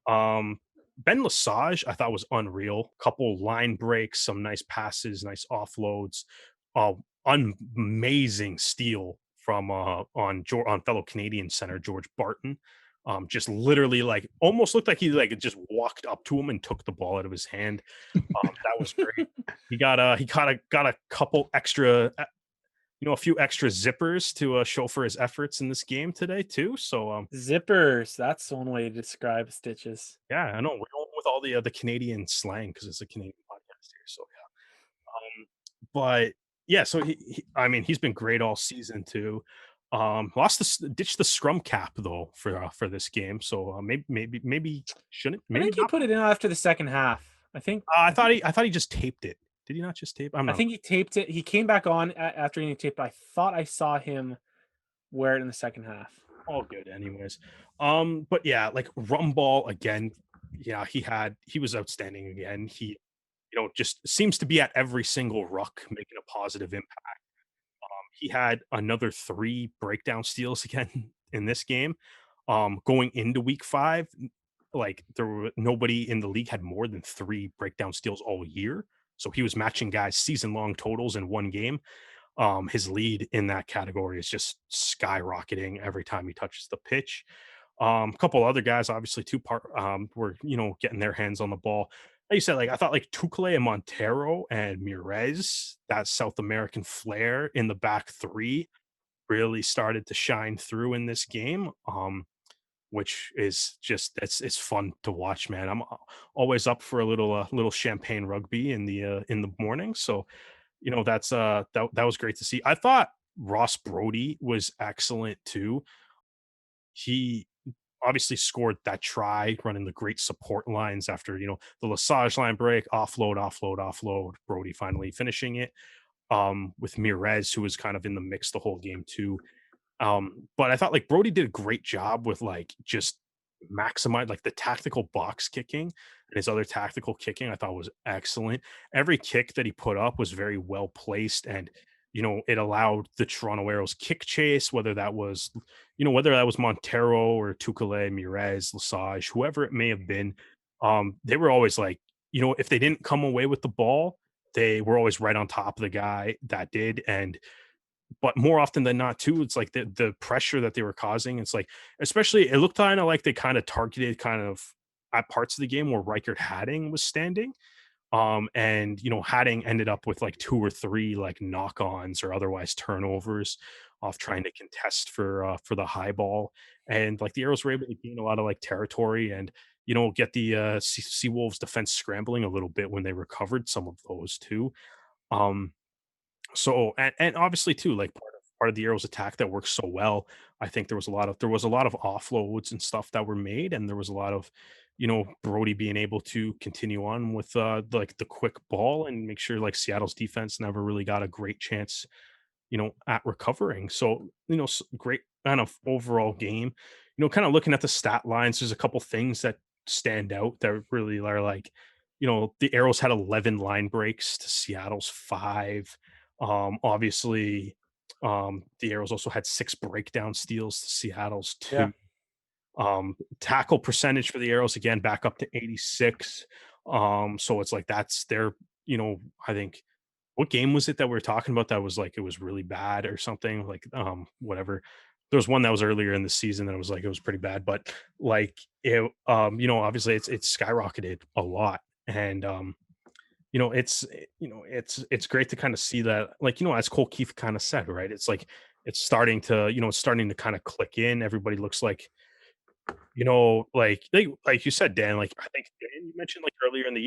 Ben Lesage, I thought was unreal. Couple line breaks, some nice passes, nice offloads, amazing steal from on fellow Canadian center George Barton. Just literally like almost looked like he like just walked up to him and took the ball out of his hand. That was great. He got a couple extra a few extra zippers to show for his efforts in this game today too. So Zippers. That's one way to describe stitches. yeah, I know we're going with all the Canadian slang because it's a Canadian podcast here. So but yeah, so I mean, he's been great all season too. Ditched the scrum cap though for this game. So maybe shouldn't I maybe think he not. put it in after the second half. I thought he just taped it. Did he not just tape? I'm I not. think he taped it. He came back on after he taped. I thought I saw him wear it in the second half. All good, anyways. But yeah, like Rumball again. Yeah, he was outstanding again. He just seems to be at every single ruck, making a positive impact. He had another 3 breakdown steals again in this game. Going into week 5, like nobody in the league had more than 3 breakdown steals all year. So he was matching guys' season long totals in one game. His lead in that category is just skyrocketing every time he touches the pitch. A couple other guys, obviously, were getting their hands on the ball. Like you said, like I thought, like Tukale and Montero and Mirez, that South American flair in the back 3, really started to shine through in this game. Which is just it's fun to watch, man. I'm always up for a little champagne rugby in the morning. So that was great to see. I thought Ross Brody was excellent too. He obviously scored that try running the great support lines after the Lesage line break, offload, Brody finally finishing it, with Mirez, who was kind of in the mix the whole game too. But I thought like Brody did a great job with like just maximize like the tactical box kicking, and his other tactical kicking I thought was excellent. Every kick that he put up was very well placed, and it allowed the Toronto Arrows kick chase, whether that was Montero or Tukale, Mirez, Lesage, whoever it may have been. They were always like, if they didn't come away with the ball, they were always right on top of the guy that did. And but more often than not too, it's like the pressure that they were causing, it's like, especially it looked kind of like they kind of targeted kind of at parts of the game where Reichert Hadding was standing. And Hadding ended up with like 2 or 3 like knock-ons or otherwise turnovers off trying to contest for the high ball. And like the Arrows were able to gain a lot of like territory and get the Seawolves defense scrambling a little bit when they recovered some of those too. So and obviously too, like part of the Arrows attack that works so well, I think there was a lot of offloads and stuff that were made, and there was a lot of Brody being able to continue on with like the quick ball and make sure like Seattle's defense never really got a great chance at recovering. So great kind of overall game. Kind of looking at the stat lines, there's a couple things that stand out that really are like, the Arrows had 11 line breaks to Seattle's 5. Obviously, the Arrows also had 6 breakdown steals to Seattle's 2. Yeah. Tackle percentage for the Arrows again back up to 86. So it's like that's their, I think, what game was it that we were talking about that was like it was really bad or something, like whatever. There was one that was earlier in the season that was like it was pretty bad, but like it obviously it's skyrocketed a lot. And it's great to kind of see that, like, as Cole Keefe kind of said, right? It's like it's starting to kind of click in. Everybody looks like, like you said, Dan, like I think Dan, you mentioned like earlier in the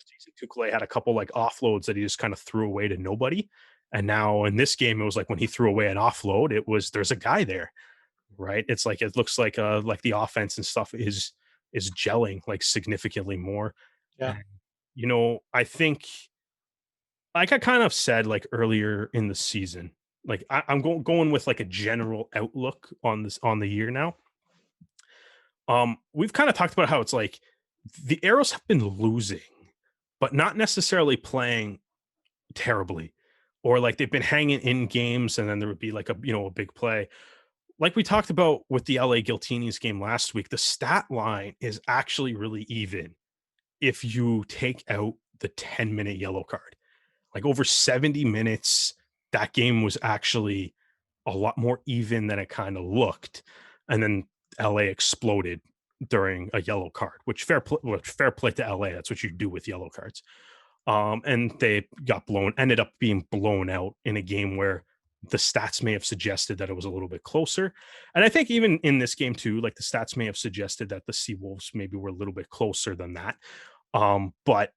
season, Tukale had a couple like offloads that he just kind of threw away to nobody. And now in this game, it was like when he threw away an offload, there's a guy there, right? It's like it looks like the offense and stuff is gelling like significantly more. Yeah. I think, like I kind of said, like earlier in the season, like I'm going with like a general outlook on the year now. We've kind of talked about how it's like the Arrows have been losing, but not necessarily playing terribly, or like they've been hanging in games, and then there would be like a big play. Like we talked about with the LA Giltinis game last week, the stat line is actually really even if you take out the 10-minute yellow card. Like over 70 minutes, that game was actually a lot more even than it kind of looked. And then LA exploded during a yellow card, which fair play to LA. That's what you do with yellow cards. And they ended up being blown out in a game where the stats may have suggested that it was a little bit closer. And I think even in this game too, like the stats may have suggested that the Seawolves maybe were a little bit closer than that. But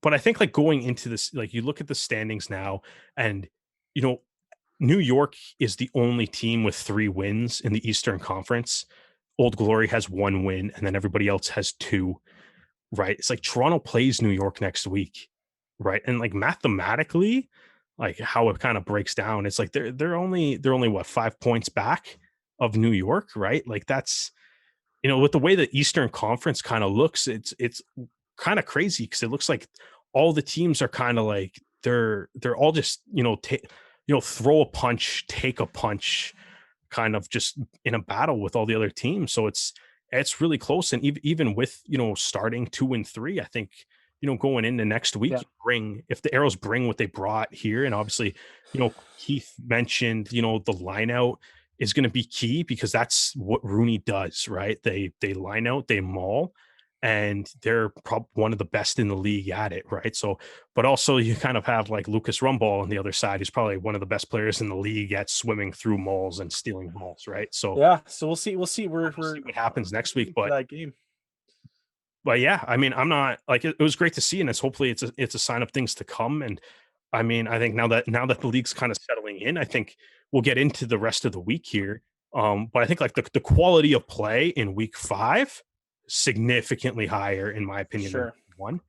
I think like going into this, like you look at the standings now, and you know, New York is the only team with 3 wins in the Eastern Conference. Old Glory has 1 win, and then everybody else has 2. Right? It's like Toronto plays New York next week, right? And like mathematically, like how it kind of breaks down, it's like they're only what 5 points back of New York, right? Like that's with the way the Eastern Conference kind of looks, it's kind of crazy because it looks like all the teams are kind of like they're all just throw a punch, take a punch, kind of just in a battle with all the other teams. So it's really close. And even with starting 2 and 3, I think going into next week, if the Arrows bring what they brought here, and obviously Keith mentioned the line out is going to be key because that's what Rooney does, right? They line out, they maul, and they're probably one of the best in the league at it, right? So, but also you kind of have like Lucas Rumball on the other side, who's probably one of the best players in the league at swimming through mauls and stealing mauls, right? So so we'll see. We'll see what happens next week, but that game. But yeah, I mean, I'm not like it was great to see, and hopefully it's a sign of things to come. And I mean, I think now that the league's kind of settling in, I think we'll get into the rest of the week here. But I think like the quality of play in week 5 significantly higher in my opinion than week 1.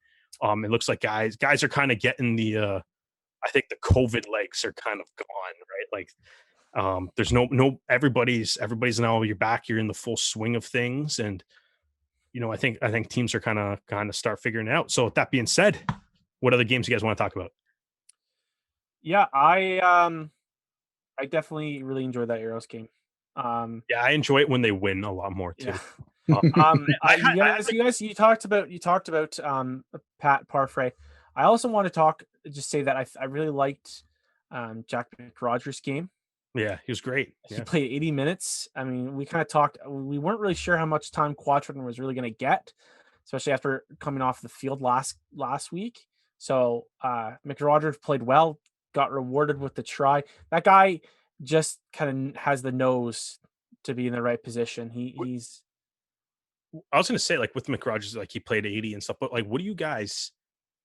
It looks like guys are kind of getting the I think the COVID legs are kind of gone, right? Like there's no everybody's now you're back, you're in the full swing of things, and I think teams are kind of start figuring it out. So with that being said, what other games you guys want to talk about? Yeah, I definitely really enjoyed that Arrows game. Yeah, I enjoy it when they win a lot more too. Yeah. You talked about Pat Parfrey. I also want to just say that I really liked Jack McRogers' game. Yeah, he was great. He played 80 minutes. I mean, we kind of talked. We weren't really sure how much time Quatron was really going to get, especially after coming off the field last week. So McRogers played well, got rewarded with the try. That guy just kind of has the nose to be in the right position. He's. I was going to say, like with McRogers, like he played 80 and stuff, but like, what do you guys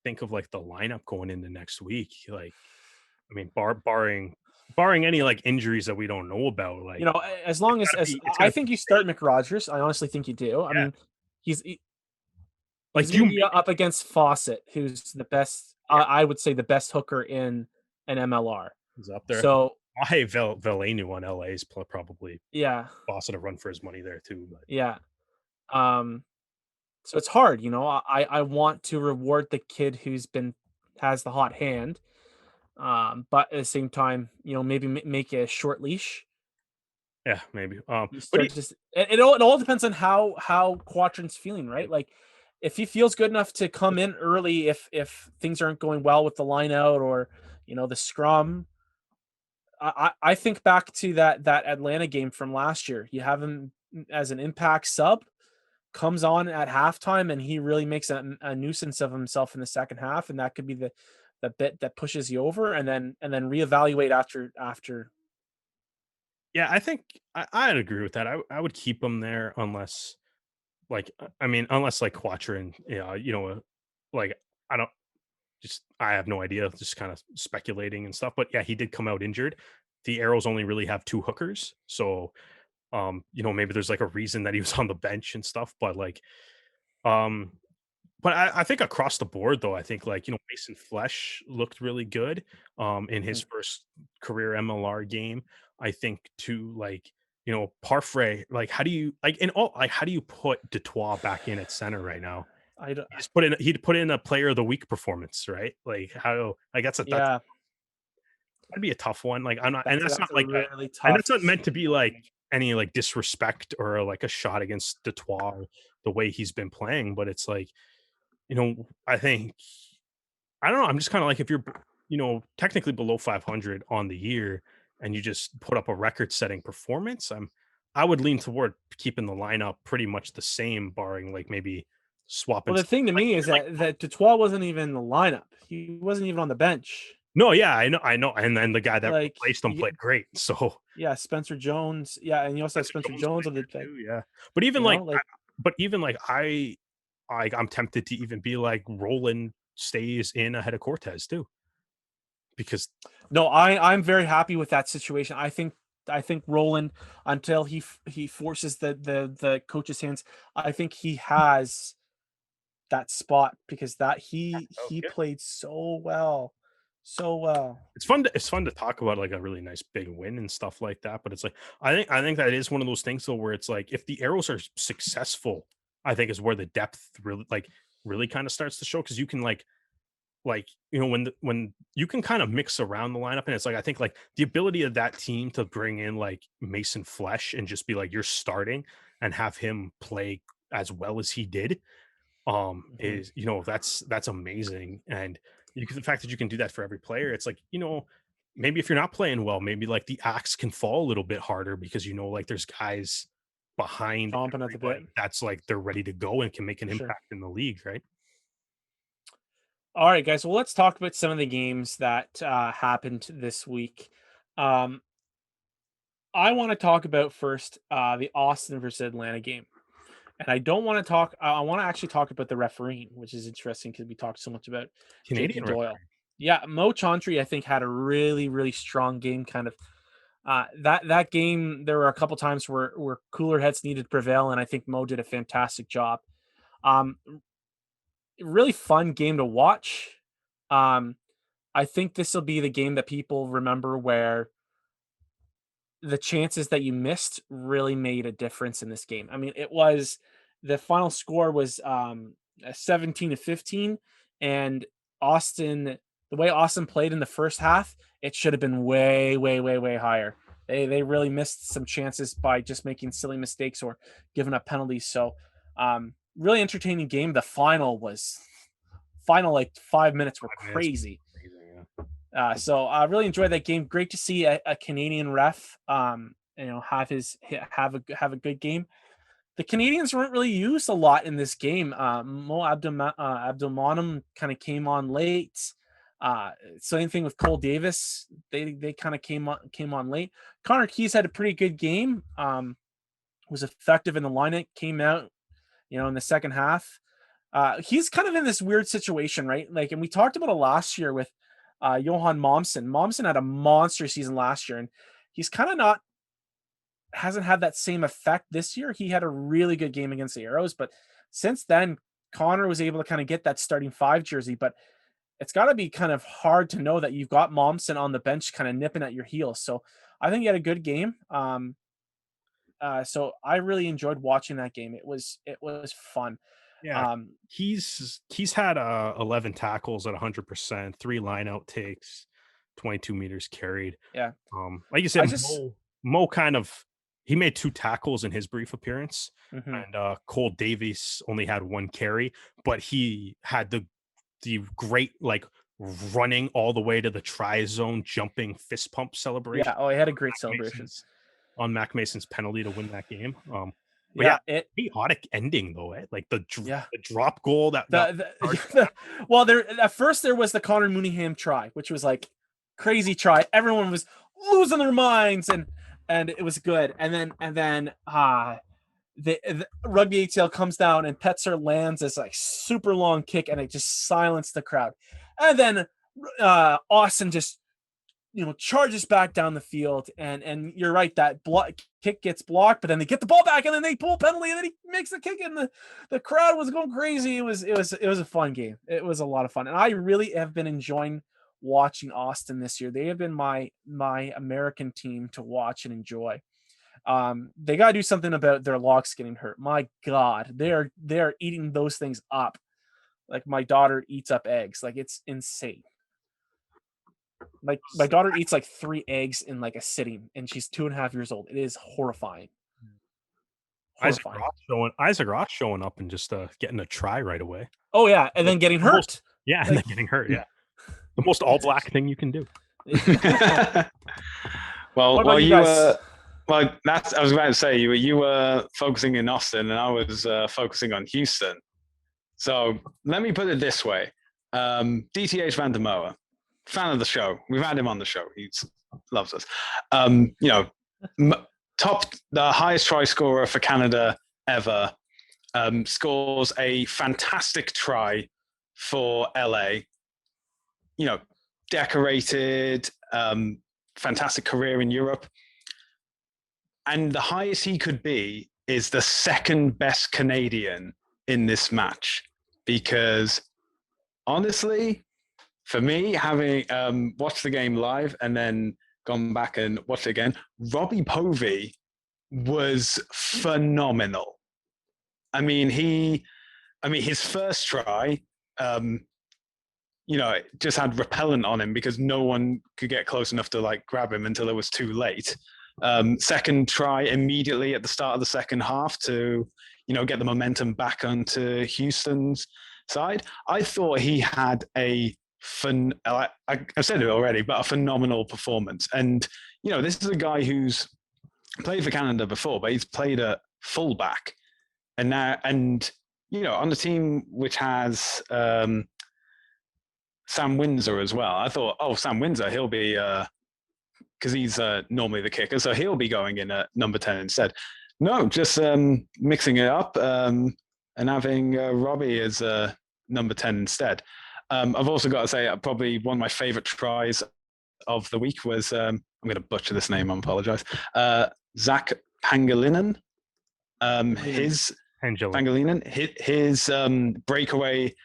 think of like the lineup going into next week? Like, I mean, barring any like injuries that we don't know about, like as long as I think you start McRogers. I honestly think you do. I mean, he's up against Fawcett, who's the best. I would say the best hooker in an MLR. He's up there. So I Velenu on LA is probably Fawcett a run for his money there too. But. Yeah. So it's hard, I want to reward the kid who's has the hot hand. But at the same time, maybe make a short leash. Yeah, maybe. It all depends on how Quatron's feeling, right? Like if he feels good enough to come in early, if things aren't going well with the line out or the scrum. I think back to that Atlanta game from last year. You have him as an impact sub, comes on at halftime, and he really makes a nuisance of himself in the second half, and that could be the bit that pushes you over, and then reevaluate after. Yeah, I think I'd agree with that. I would keep him there unless like Quatron, like I have no idea, just kind of speculating and stuff. But yeah, he did come out injured. The Arrows only really have 2 hookers, so maybe there's like a reason that he was on the bench and stuff. But like, but I think across the board, though, I think like Mason Flesh looked really good in his first career MLR game. I think too, like Parfrey, like how do you put Dutois back in at center right now? He'd put in a player of the week performance, right? Like how that's that'd be a tough one. Like I'm not, and that's not like really tough. And that's not meant to be like any like disrespect or like a shot against Dutois the way he's been playing, but it's like I think I don't know. I'm just kind of like if you're technically below 500 on the year and you just put up a record-setting performance, I would lean toward keeping the lineup pretty much the same, barring like maybe swapping. Well, the thing to me is that Dutois wasn't even in the lineup. He wasn't even on the bench. No, yeah, I know. And then the guy that Like, replaced him played great. So yeah, Spencer Jones. Yeah, and you also have Spencer Jones on the too, yeah. But even I'm tempted to even be like Roland stays in ahead of Cortez too. Because no, I'm very happy with that situation. I think Roland, until he forces the coach's hands, I think he has that spot because he played so well, so well. it's fun to talk about like a really nice big win and stuff like that. But it's like I think that is one of those things though where it's like if the arrows are successful, I think is where the depth really kind of starts to show because you can when you can kind of mix around the lineup and it's like I think like the ability of that team to bring in like Mason Flesh and just be like you're starting and have him play as well as he did is that's amazing. And the fact that you can do that for every player, it's like maybe if you're not playing well, maybe like the axe can fall a little bit harder because like there's guys behind Chomping at the bit. that's like they're ready to go and can make an Sure. impact in the league, right? All right, guys. Well, let's talk about some of the games that happened this week. I want to talk about first the Austin versus Atlanta game. And I don't want to talk. I want to actually talk about the refereeing, which is interesting because we talked so much about Canadian Jakey Doyle. Yeah, Mo Chauntry, I think, had a really, really strong game. Kind of that game. There were a couple times where cooler heads needed to prevail, and I think Mo did a fantastic job. Really fun game to watch. I think this will be the game that people remember where the chances that you missed really made a difference in this game. I mean, the final score was 17-15, and Austin, the way Austin played in the first half, it should have been way, way, way, way higher. They really missed some chances by just making silly mistakes or giving up penalties. So really entertaining game. The final like 5 minutes were crazy. So I really enjoyed that game. Great to see a Canadian ref, have a good game. The Canadians weren't really used a lot in this game. Mo Abdelmonem kind of came on late. Same thing with Cole Davis. They kind of came on late. Connor Keys had a pretty good game. Was effective in the lineup. Came out, in the second half. He's kind of in this weird situation, right? Like, and we talked about it last year with Johan Momsen. Momsen had a monster season last year, and he's kind of hasn't had that same effect this year. He had a really good game against the Arrows, but since then, Connor was able to kind of get that starting 5 jersey, but it's got to be kind of hard to know that you've got Momsen on the bench kind of nipping at your heels. So I think he had a good game. So I really enjoyed watching that game. It was fun. Yeah, he's had 11 tackles at 100%, 3 line out takes, 22 meters carried. Yeah, like you said, Mo kind of he made 2 tackles in his brief appearance, and Cole Davies only had 1 carry, but he had the great running all the way to the try zone, jumping fist pump celebration. Yeah, he had a great celebration on Mac Mason's penalty to win that game. Chaotic ending though, like the drop goal well, at first there was the Connor Mooneyham try, which was like crazy try. Everyone was losing their minds, and it was good. And then the rugby ATL comes down and Petzer lands this like super long kick, and it just silenced the crowd. And then Austin just charges back down the field, and you're right, that kick gets blocked, but then they get the ball back, and then they pull a penalty, and then he makes the kick, and the crowd was going crazy. It was a fun game. It was a lot of fun, and I really have been enjoying watching Austin this year. They have been my American team to watch and enjoy. They got to do something about their locks getting hurt. My God, they are eating those things up like my daughter eats up eggs. Like, it's insane. Like, my daughter eats like 3 eggs in like a sitting, and she's 2.5 years old. It is horrifying. Isaac Ross showing up and just getting a try right away. Oh yeah, and then getting hurt. And then getting hurt. Yeah, the most all black thing you can do. Well, that's I was about to say you were focusing in Austin, and I was focusing on Houston. So let me put it this way: DTH Van der Moa, fan of the show. We've had him on the show. He loves us. The highest try scorer for Canada ever, scores a fantastic try for LA. Decorated, fantastic career in Europe. And the highest he could be is the second best Canadian in this match. Because honestly, for me, having watched the game live and then gone back and watched it again, Robbie Povey was phenomenal. I mean, his first try, just had repellent on him because no one could get close enough to like grab him until it was too late. Second try immediately at the start of the second half to, get the momentum back onto Houston's side. I thought he had I've said it already, but a phenomenal performance. And, this is a guy who's played for Canada before, but he's played at fullback. And now, on the team which has Sam Windsor as well, I thought, Sam Windsor, he'll be, because he's normally the kicker, so he'll be going in at number 10 instead. No, just mixing it up and having Robbie as number 10 instead. I've also got to say, probably one of my favorite tries of the week was, I'm going to butcher this name, I apologize, Zach Pangilinan. His breakaway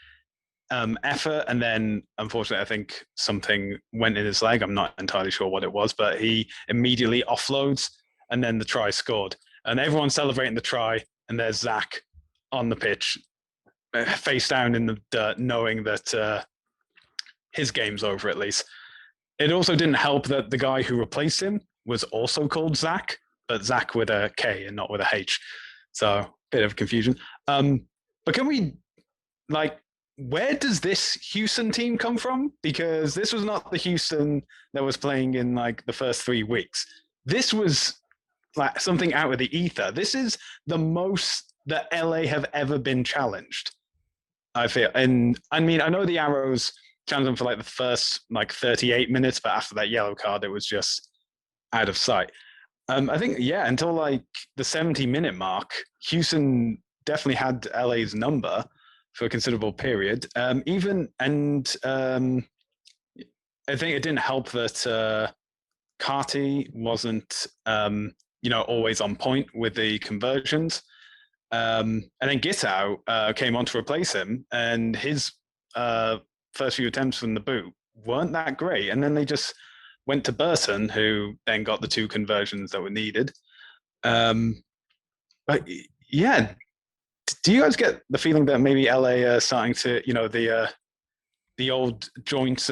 effort, and then unfortunately I think something went in his leg. I'm not entirely sure what it was, but he immediately offloads and then the try scored, and everyone's celebrating the try, and there's Zach on the pitch face down in the dirt, knowing that his game's over at least. It also didn't help that the guy who replaced him was also called Zach, but Zach with a K and not with a H, so bit of confusion. But can we, where does this Houston team come from? Because this was not the Houston that was playing in the first 3 weeks. This was like something out of the ether. This is the most that LA have ever been challenged, I feel. And I mean, I know the Arrows challenged them for the first 38 minutes, but after that yellow card, it was just out of sight. I think, until the 70-minute mark, Houston definitely had LA's number for a considerable period. I think it didn't help that Carty wasn't, always on point with the conversions. And then Gitau came on to replace him, and his first few attempts from the boot weren't that great. And then they just went to Burton, who then got the 2 conversions that were needed. But yeah, do you guys get the feeling that maybe LA are starting to, the old joints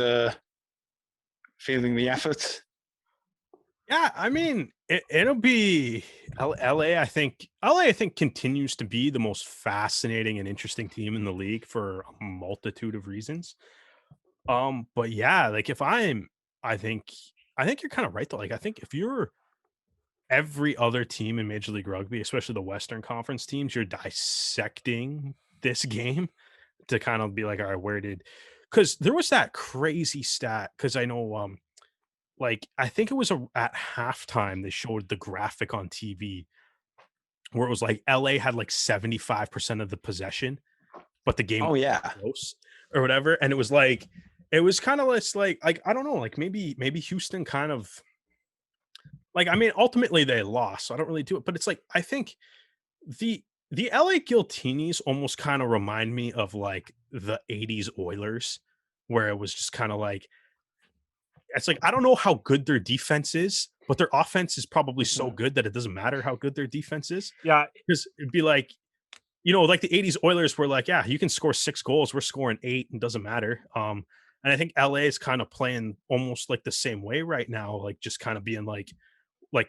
feeling the effort? Yeah, I mean, it'll be LA. I think continues to be the most fascinating and interesting team in the league for a multitude of reasons. But yeah, I think you're kind of right though. I think if you're every other team in Major League Rugby, especially the Western Conference teams, you're dissecting this game to kind of be all right, because there was that crazy stat, because I know I think it was at halftime they showed the graphic on TV where it was LA had 75% of the possession, but the game was close or whatever, and it was kind of less I don't know, maybe Houston kind of I mean, ultimately they lost, so I don't really do it, but it's I think the LA Guiltinis almost kind of remind me of the 80s Oilers, where it was just kind of it's I don't know how good their defense is, but their offense is probably so good that it doesn't matter how good their defense is. Yeah. Because it'd be the 80s Oilers were yeah, you can score 6 goals, we're scoring 8, and doesn't matter. And I think LA is kind of playing almost the same way right now, just kind of being I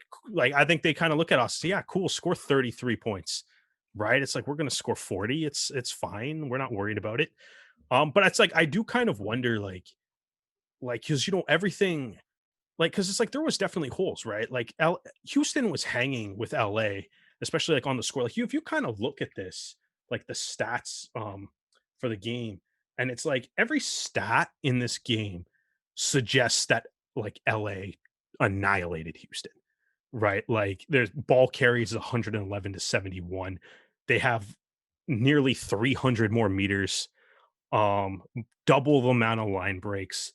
think they kind of look at us, yeah, cool, score 33 points, right? It's we're going to score 40. It's fine. We're not worried about it. But it's I do kind of wonder, because everything, because it's there was definitely holes, right? Houston was hanging with LA, especially on the score. If you kind of look at this, the stats for the game, and it's every stat in this game suggests that like LA annihilated Houston, right? Like there's ball carries 111 to 71. They have nearly 300 more meters, double the amount of line breaks,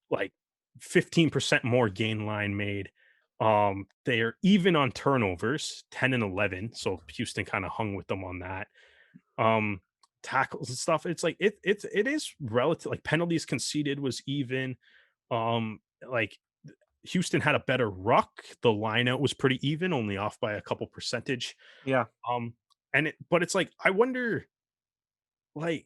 like 15% more gain line made. They are even on turnovers, 10 and 11. So Houston kind of hung with them on that. Tackles and stuff. It's like it is relative, like penalties conceded was even. Like Houston had a better ruck. The lineout was pretty even, only off by a couple percentage. Yeah. But it's like I wonder, like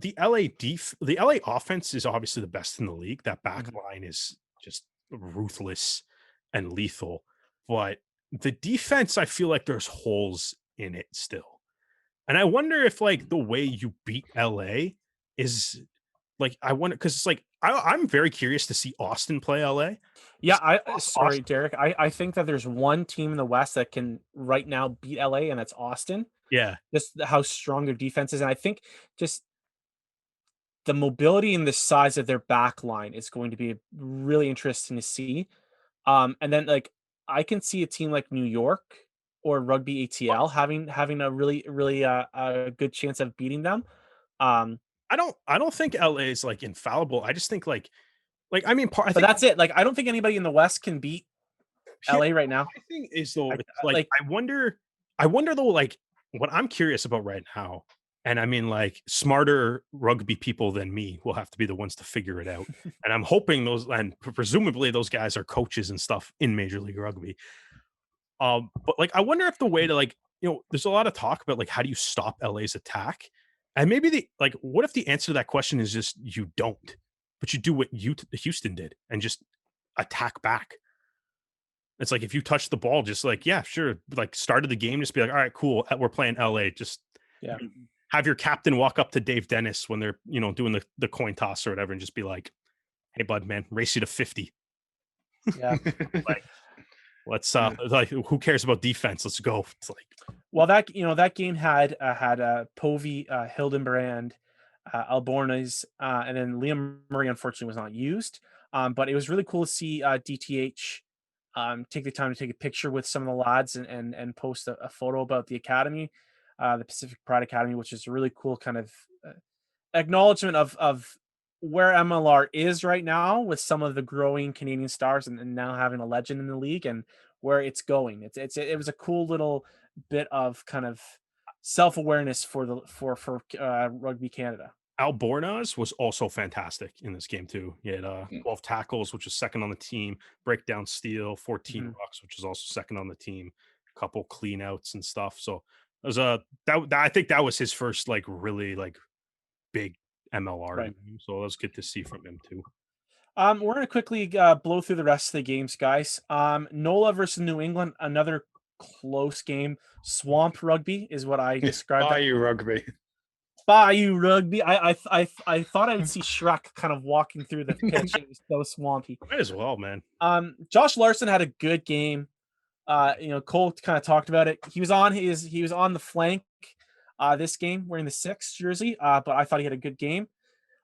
the LA offense is obviously the best in the league. That back line is just ruthless and lethal. But the defense, I feel like there's holes in it still. And I wonder if like the way you beat LA is like, I wonder, because it's like I'm very curious to see Austin play LA. Yeah, sorry, Derek. I think that there's one team in the West that can right now beat LA, and that's Austin. Yeah. Just how strong their defense is. And I think just the mobility and the size of their back line is going to be really interesting to see. And then like I can see a team like New York or Rugby ATL having a really a good chance of beating them. I don't think LA is like infallible. I just think like I mean, but that's it. Like I don't think anybody in the West can beat LA right now. I think is though like I wonder though, like what I'm curious about right now, and I mean like smarter rugby people than me will have to be the ones to figure it out. And I'm hoping those, and presumably those guys are coaches and stuff in Major League Rugby. But like I wonder if the way to like, you know, there's a lot of talk about like how do you stop LA's attack? And maybe what if the answer to that question is just you don't, but you do what Houston did and just attack back. It's like if you touch the ball, just like, yeah, sure, like started the game, just be like, all right, cool, we're playing LA. Just have your captain walk up to Dave Dennis when they're, you know, doing the coin toss or whatever, and just be like, hey, bud, man, race you to 50. Yeah. Like, let's like, who cares about defense? Let's go. It's like, well, that game had Povey, Hildenbrand, Albornoz, and then Liam Murray unfortunately was not used. But it was really cool to see DTH take the time to take a picture with some of the lads and post a photo about the academy, the Pacific Pride Academy, which is a really cool kind of acknowledgement of where MLR is right now with some of the growing Canadian stars and now having a legend in the league and where it's going. It was a cool little bit of kind of self-awareness for Rugby Canada. Albornoz was also fantastic in this game too. He had 12 tackles, which was second on the team, breakdown steal, 14 rucks, which was also second on the team, a couple clean outs and stuff. So it was I think that was his first like really like big MLR game. So it was good to see from him too. We're gonna quickly blow through the rest of the games, guys. Nola versus New England, another close game. Swamp rugby is what I described. Bayou rugby. Bayou rugby. I thought I would see Shrek kind of walking through the pitch. It was so swampy. Might as well, man. Josh Larson had a good game. You know, Cole kind of talked about it. He was on the flank this game wearing the 6 jersey. But I thought he had a good game.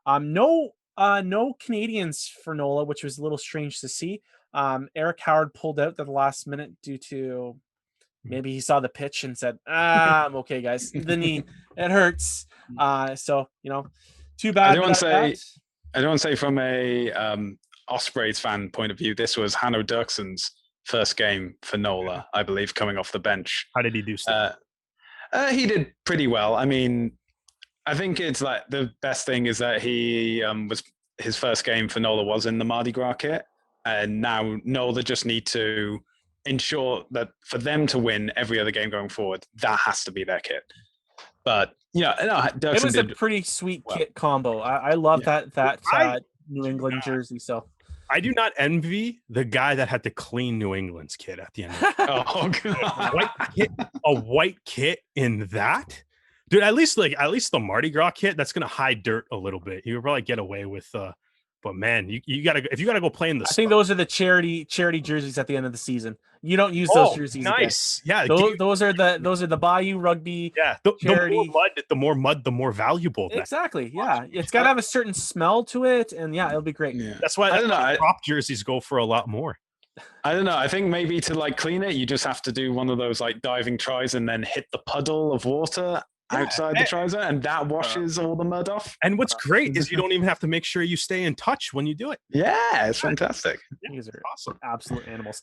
No Canadians for Nola, which was a little strange to see. Eric Howard pulled out at the last minute due to maybe he saw the pitch and said, I'm okay, guys. The knee, it hurts. So, you know, too bad. I don't want to say from a Ospreys fan point of view, this was Hanno Dirksen's first game for Nola, I believe, coming off the bench. How did he do? He did pretty well. I mean, I think it's like the best thing is that he was his first game for Nola was in the Mardi Gras kit. And now Nola just need to ensure that for them to win every other game going forward, that has to be their kit. But yeah, no, it was a pretty sweet kit combo. I love that New England jersey. So I do not envy the guy that had to clean New England's kit at the end. Oh, God. A white kit in that, dude. At least the Mardi Gras kit that's gonna hide dirt a little bit. You would probably get away with But man, you gotta if you gotta go play in the. I think those are the charity jerseys at the end of the season. You don't use those jerseys. Nice, again. Yeah. Those are the Bayou Rugby. Yeah, charity. The more mud, the more valuable. Exactly. Yeah, it's got to have a certain smell to it, and yeah, it'll be great. Yeah. That's why prop jerseys go for a lot more. I don't know. I think maybe to like clean it, you just have to do one of those like diving tries and then hit the puddle of water outside the try zone, and that washes all the mud off. And what's great is you don't even have to make sure you stay in touch when you do it. Yeah, it's fantastic. These are awesome, absolute animals.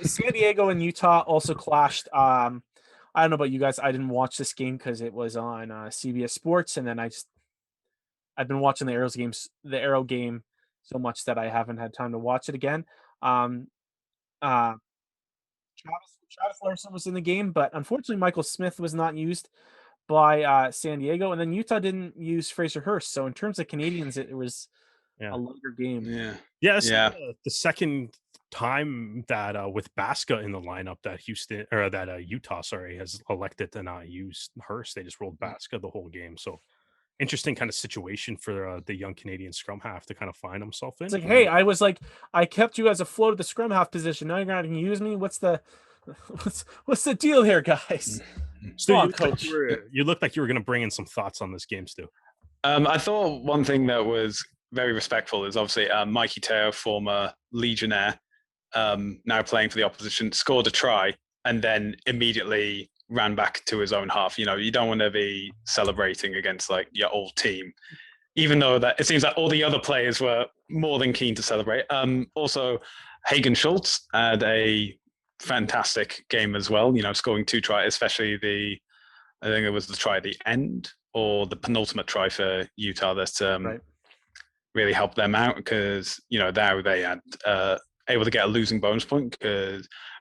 San Diego and Utah also clashed. I don't know about you guys. I didn't watch this game because it was on CBS Sports, and then I've been watching the Arrow game so much that I haven't had time to watch it again. Travis Larson was in the game, but unfortunately Michael Smith was not used by San Diego, and then Utah didn't use Fraser Hurst. So in terms of Canadians, it was a lighter game. The second time that with Basca in the lineup that Utah has elected to not use Hurst. They just rolled Basca the whole game. So interesting kind of situation for the young Canadian scrum half to kind of find himself in. It's like, hey, I kept you as a float of the scrum half position. Now you're not going to use me. What's the deal here, guys? So coach. You looked like you were going to bring in some thoughts on this game, Stu. I thought one thing that was very respectful is obviously Mikey Teo, former Legionnaire, now playing for the opposition, scored a try and then immediately ran back to his own half. You know, you don't want to be celebrating against like your old team, even though that it seems like all the other players were more than keen to celebrate. Also, Hagen Schultz had a fantastic game as well, you know, scoring 2 tries, especially I think it was the try at the end or the penultimate try for Utah that really helped them out because, you know, now they had able to get a losing bonus point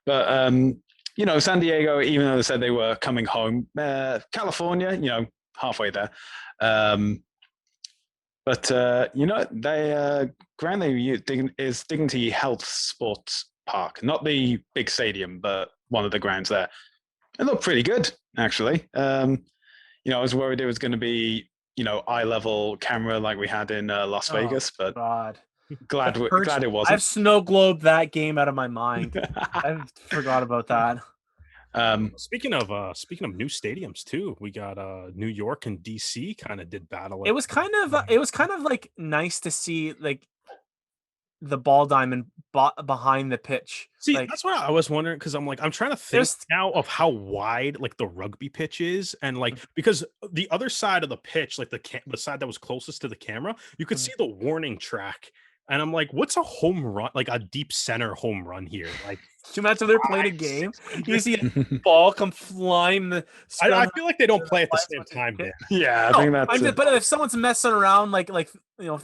but you know, San Diego, even though they said they were coming home, California, you know, halfway there. But you know, they ground they use is Dignity Health Sports Park, not the big stadium, but one of the grounds there. It looked pretty good, actually. You know, I was worried it was going to be, you know, eye-level camera like we had in Las Vegas, but glad it wasn't. I've snow globed that game out of my mind. I forgot about that. Speaking of new stadiums too, we got New York and DC kind of did battle. It was kind of like nice to see like the ball diamond behind the pitch. See, like, that's what I was wondering because I'm trying to think now of how wide like the rugby pitch is, and like because the other side of the pitch, like the side that was closest to the camera, you could see the warning track. And I'm like, what's a home run? Like a deep center home run here? Like, can you imagine they're playing a game? You see a ball come flying. I feel like they don't play at the same time. Dan. Yeah, I think that's. But if someone's messing around, like you know,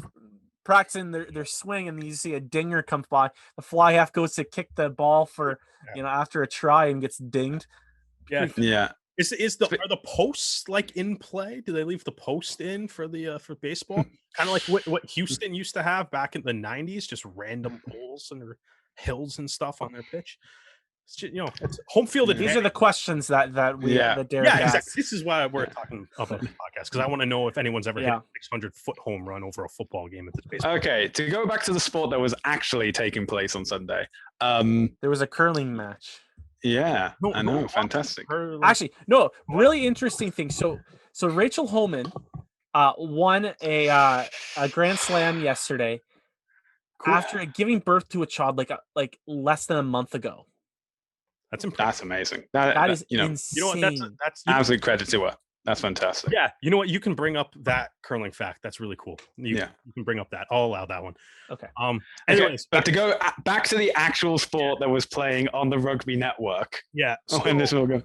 practicing their swing, and you see a dinger comes by, the fly half goes to kick the ball for you know after a try and gets dinged. Yeah, yeah. Are the posts like in play? Do they leave the post in for the for baseball? Kind of like what Houston used to have back in the 90s, just random poles and hills and stuff on their pitch. It's just, you know, it's home field advantage. These are the questions that Derek asked. Exactly. This is why we're talking about the podcast because I want to know if anyone's ever hit a 600-foot home run over a football game at this baseball. Okay, to go back to the sport that was actually taking place on Sunday. There was a curling match. Yeah, I know, fantastic. Actually, no, really interesting thing. So Rachel Holman won a Grand Slam yesterday after giving birth to a child like less than a month ago. That's impressive. That's amazing. That is insane. You know what? That's absolute credit to her. That's fantastic. Yeah, you know what? You can bring up that curling fact. That's really cool. You can bring up that. I'll allow that one. Okay. Anyways, but to go back to the actual sport that was playing on the Rugby Network. Yeah. When this will go.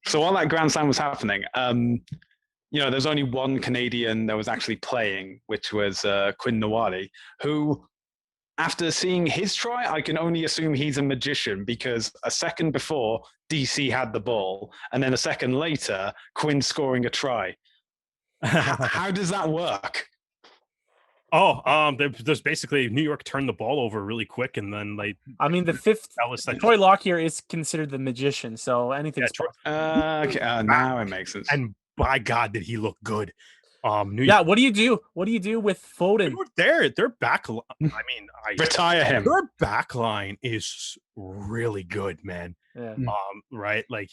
So while that Grand Slam was happening, you know, there's only one Canadian that was actually playing, which was Quinn Nawali, who, after seeing his try, I can only assume he's a magician because a second before, DC had the ball, and then a second later, Quinn scoring a try. How does that work? There's basically New York turned the ball over really quick, and then the fifth. Troy Lockyer is considered the magician, so anything's now it makes sense. And by God, did he look good? Yeah, what do you do? What do you do with Foden? Their back. I mean, retire him. Their back line is really good, man. Yeah. Right, like,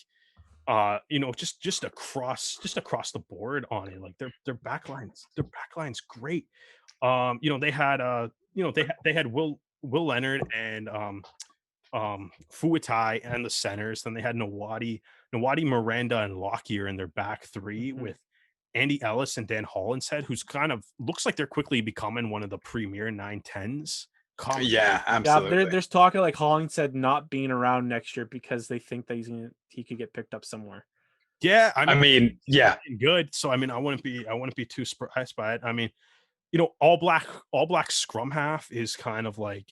just across the board on it. Like their backline's great. They had they had Will Leonard and Fuatai and the centers. Then they had Nawadi, Miranda, and Lockyer in their back three with Andy Ellis and Dan Hollinshead, who's kind of looks like they're quickly becoming one of the premier 9-10s. Yeah, absolutely. Yeah, there's talk of like Hollinshead not being around next year because they think that he could get picked up somewhere. Yeah, I mean, yeah, good. So I mean, I wouldn't be too surprised by it. I mean, all black scrum half is kind of like,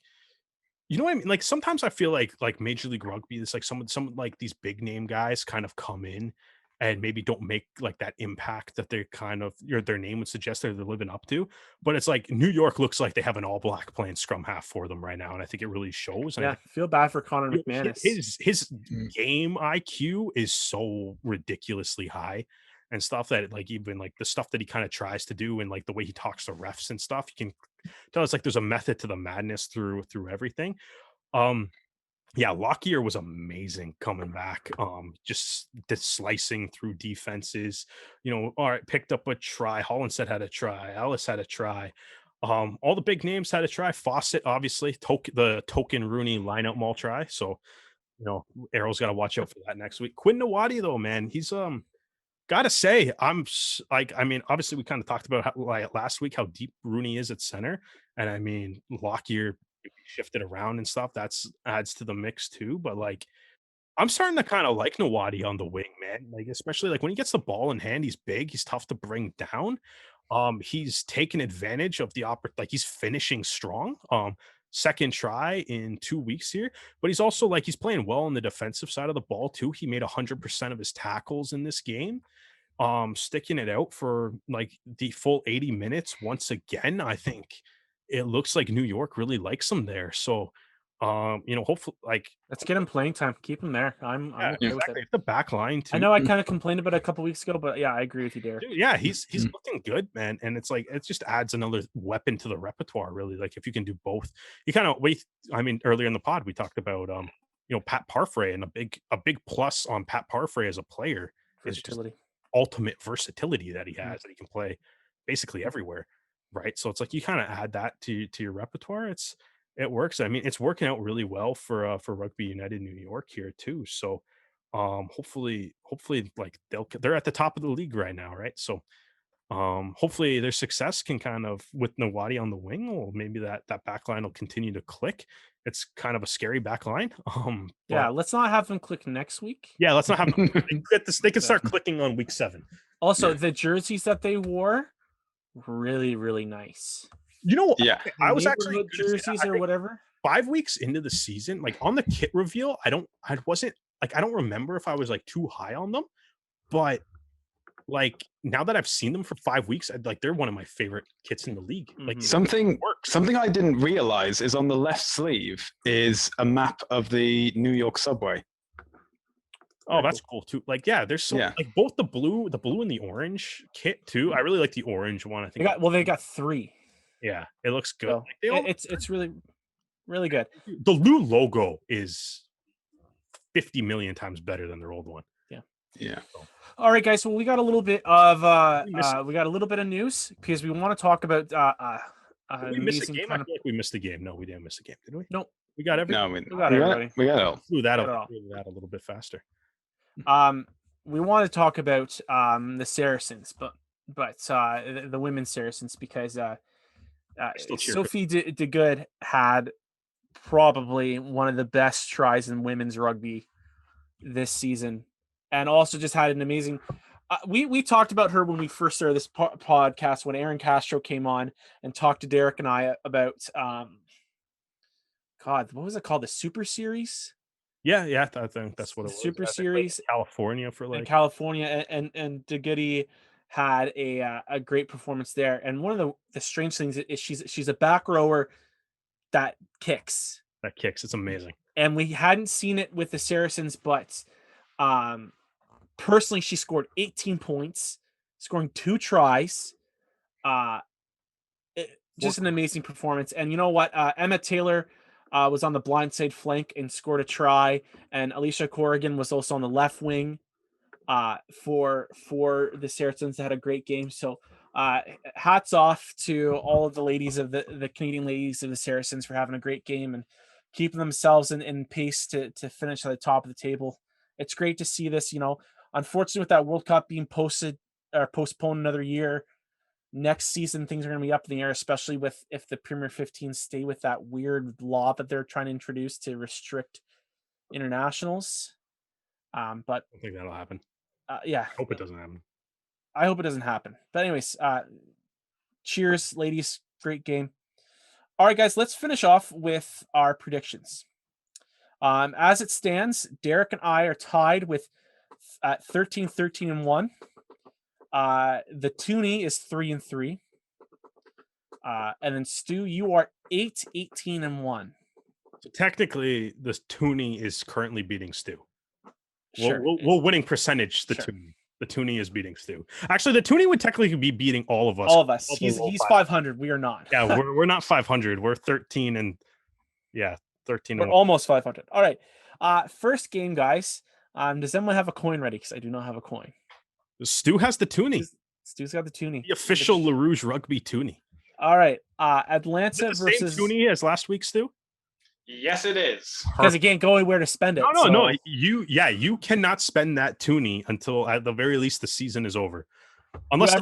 what I mean? Like sometimes I feel like Major League Rugby is like some like these big name guys kind of come in and maybe don't make like that impact that they kind of their name would suggest they're living up to. But it's like New York looks like they have an all black playing scrum half for them right now, and I think it really shows. Yeah, I feel bad for Connor McManus. His game IQ is so ridiculously high. And stuff that like even like the stuff that he kind of tries to do and like the way he talks to refs and stuff, you can tell it's like there's a method to the madness through everything. Yeah, Lockyer was amazing coming back. Just slicing through defenses. All right, picked up a try. Hollinshead had a try. Ellis had a try. All the big names had a try. Fawcett, obviously, the token Rooney lineout maul try. So, Errol's got to watch out for that next week. Quinn Nawadi, though, man, he's gotta say, I'm like, I mean, obviously we kind of talked about last week how deep Rooney is at center, and I mean Lockyer shifted around and stuff. That's adds to the mix too. But like, I'm starting to kind of like Nawadi on the wing, man. Like especially like when he gets the ball in hand, he's big, he's tough to bring down. He's taken advantage of the like he's finishing strong. Second try in 2 weeks here, but he's also like he's playing well on the defensive side of the ball too. He made 100% of his tackles in this game, sticking it out for like the full 80 minutes once again. I think it looks like New York really likes him there. So hopefully, like, let's get him playing time. Keep him there. I'm okay with it. The back line too. I know I kind of complained about it a couple weeks ago, but yeah, I agree with you there. Yeah, he's looking good, man. And it's like it just adds another weapon to the repertoire, really. Like if you can do both, you kind of wait. I mean, earlier in the pod we talked about Pat Parfrey, and a big plus on Pat Parfrey as a player is just ultimate versatility that he has, that he can play basically everywhere, right? So it's like you kind of add that to your repertoire. It works. I mean, it's working out really well for Rugby United New York here too. So hopefully like they're at the top of the league right now, right? So hopefully their success can kind of, with Nawadi on the wing, or maybe that back line will continue to click. It's kind of a scary back line. Yeah, let's not have them click next week. Yeah, let's not have them they can start clicking on week 7. Also, the jerseys that they wore, really, really nice. Yeah, I was actually jerseys or whatever. 5 weeks into the season, like on the kit reveal, I don't remember if I was like too high on them, but like now that I've seen them for 5 weeks, they're one of my favorite kits in the league. Like something I didn't realize is on the left sleeve is a map of the New York subway. Oh, that's cool too. Like, yeah, there's like both the blue and the orange kit too. I really like the orange one. I think they got 3. Yeah, it looks good. So it's really, really good. The new logo is 50 million times better than their old one. Yeah. All right, guys. Well, we got a little bit of news because we want to talk about. Did we miss a game? I feel like we missed a game. No, we didn't miss a game, did we? Nope. We got everything. No, we got everybody. We got it all. Flew that a little bit faster. We want to talk about the Saracens, but the women's Saracens, because Sophie de Good had probably one of the best tries in women's rugby this season, and also just had an amazing. We talked about her when we first started this podcast, when Aaron Castro came on and talked to Derek and I about what was it called? The Super Series. Yeah, I think that's what it was. Super Series, California in California, and de Goody had a great performance there. And one of the strange things is she's a back rower that kicks. It's amazing. And we hadn't seen it with the Saracens, but personally, she scored 18 points, scoring 2 tries. Just an amazing performance. And you know what? Emma Taylor was on the blindside flank and scored a try, and Alicia Corrigan was also on the left wing for the Saracens. That had a great game. So hats off to all of the ladies of the Canadian ladies of the Saracens for having a great game and keeping themselves in pace to finish at the top of the table. It's great to see this. Unfortunately, with that World Cup being postponed another year, next season things are going to be up in the air, especially if the Premier 15 stay with that weird law that they're trying to introduce to restrict internationals. But I don't think that'll happen. Yeah, I hope it doesn't happen. I hope it doesn't happen. But anyways, cheers, ladies. Great game. All right, guys, let's finish off with our predictions. As it stands, Derek and I are tied with 13, 13, and 1. The toonie is 3-3. And then Stu, you are 8, 18, and 1. So technically, the toonie is currently beating Stu. Sure. We'll winning percentage. The toonie. The toonie is beating Stu. Actually, the toonie would technically be beating all of us. All of us. He's 500. We are not. Yeah, we're not 500. We're 13 and 13. We're almost 500. All right. First game, guys. Does anyone have a coin ready? Because I do not have a coin. Stu has the toonie. Stu's got the toonie. The official Rouge Rugby toonie. All right. Atlanta is it the versus same toonie as last week, Stu? Yes, it is. Because he can't go anywhere to spend it. No. You cannot spend that toonie until at the very least the season is over. Unless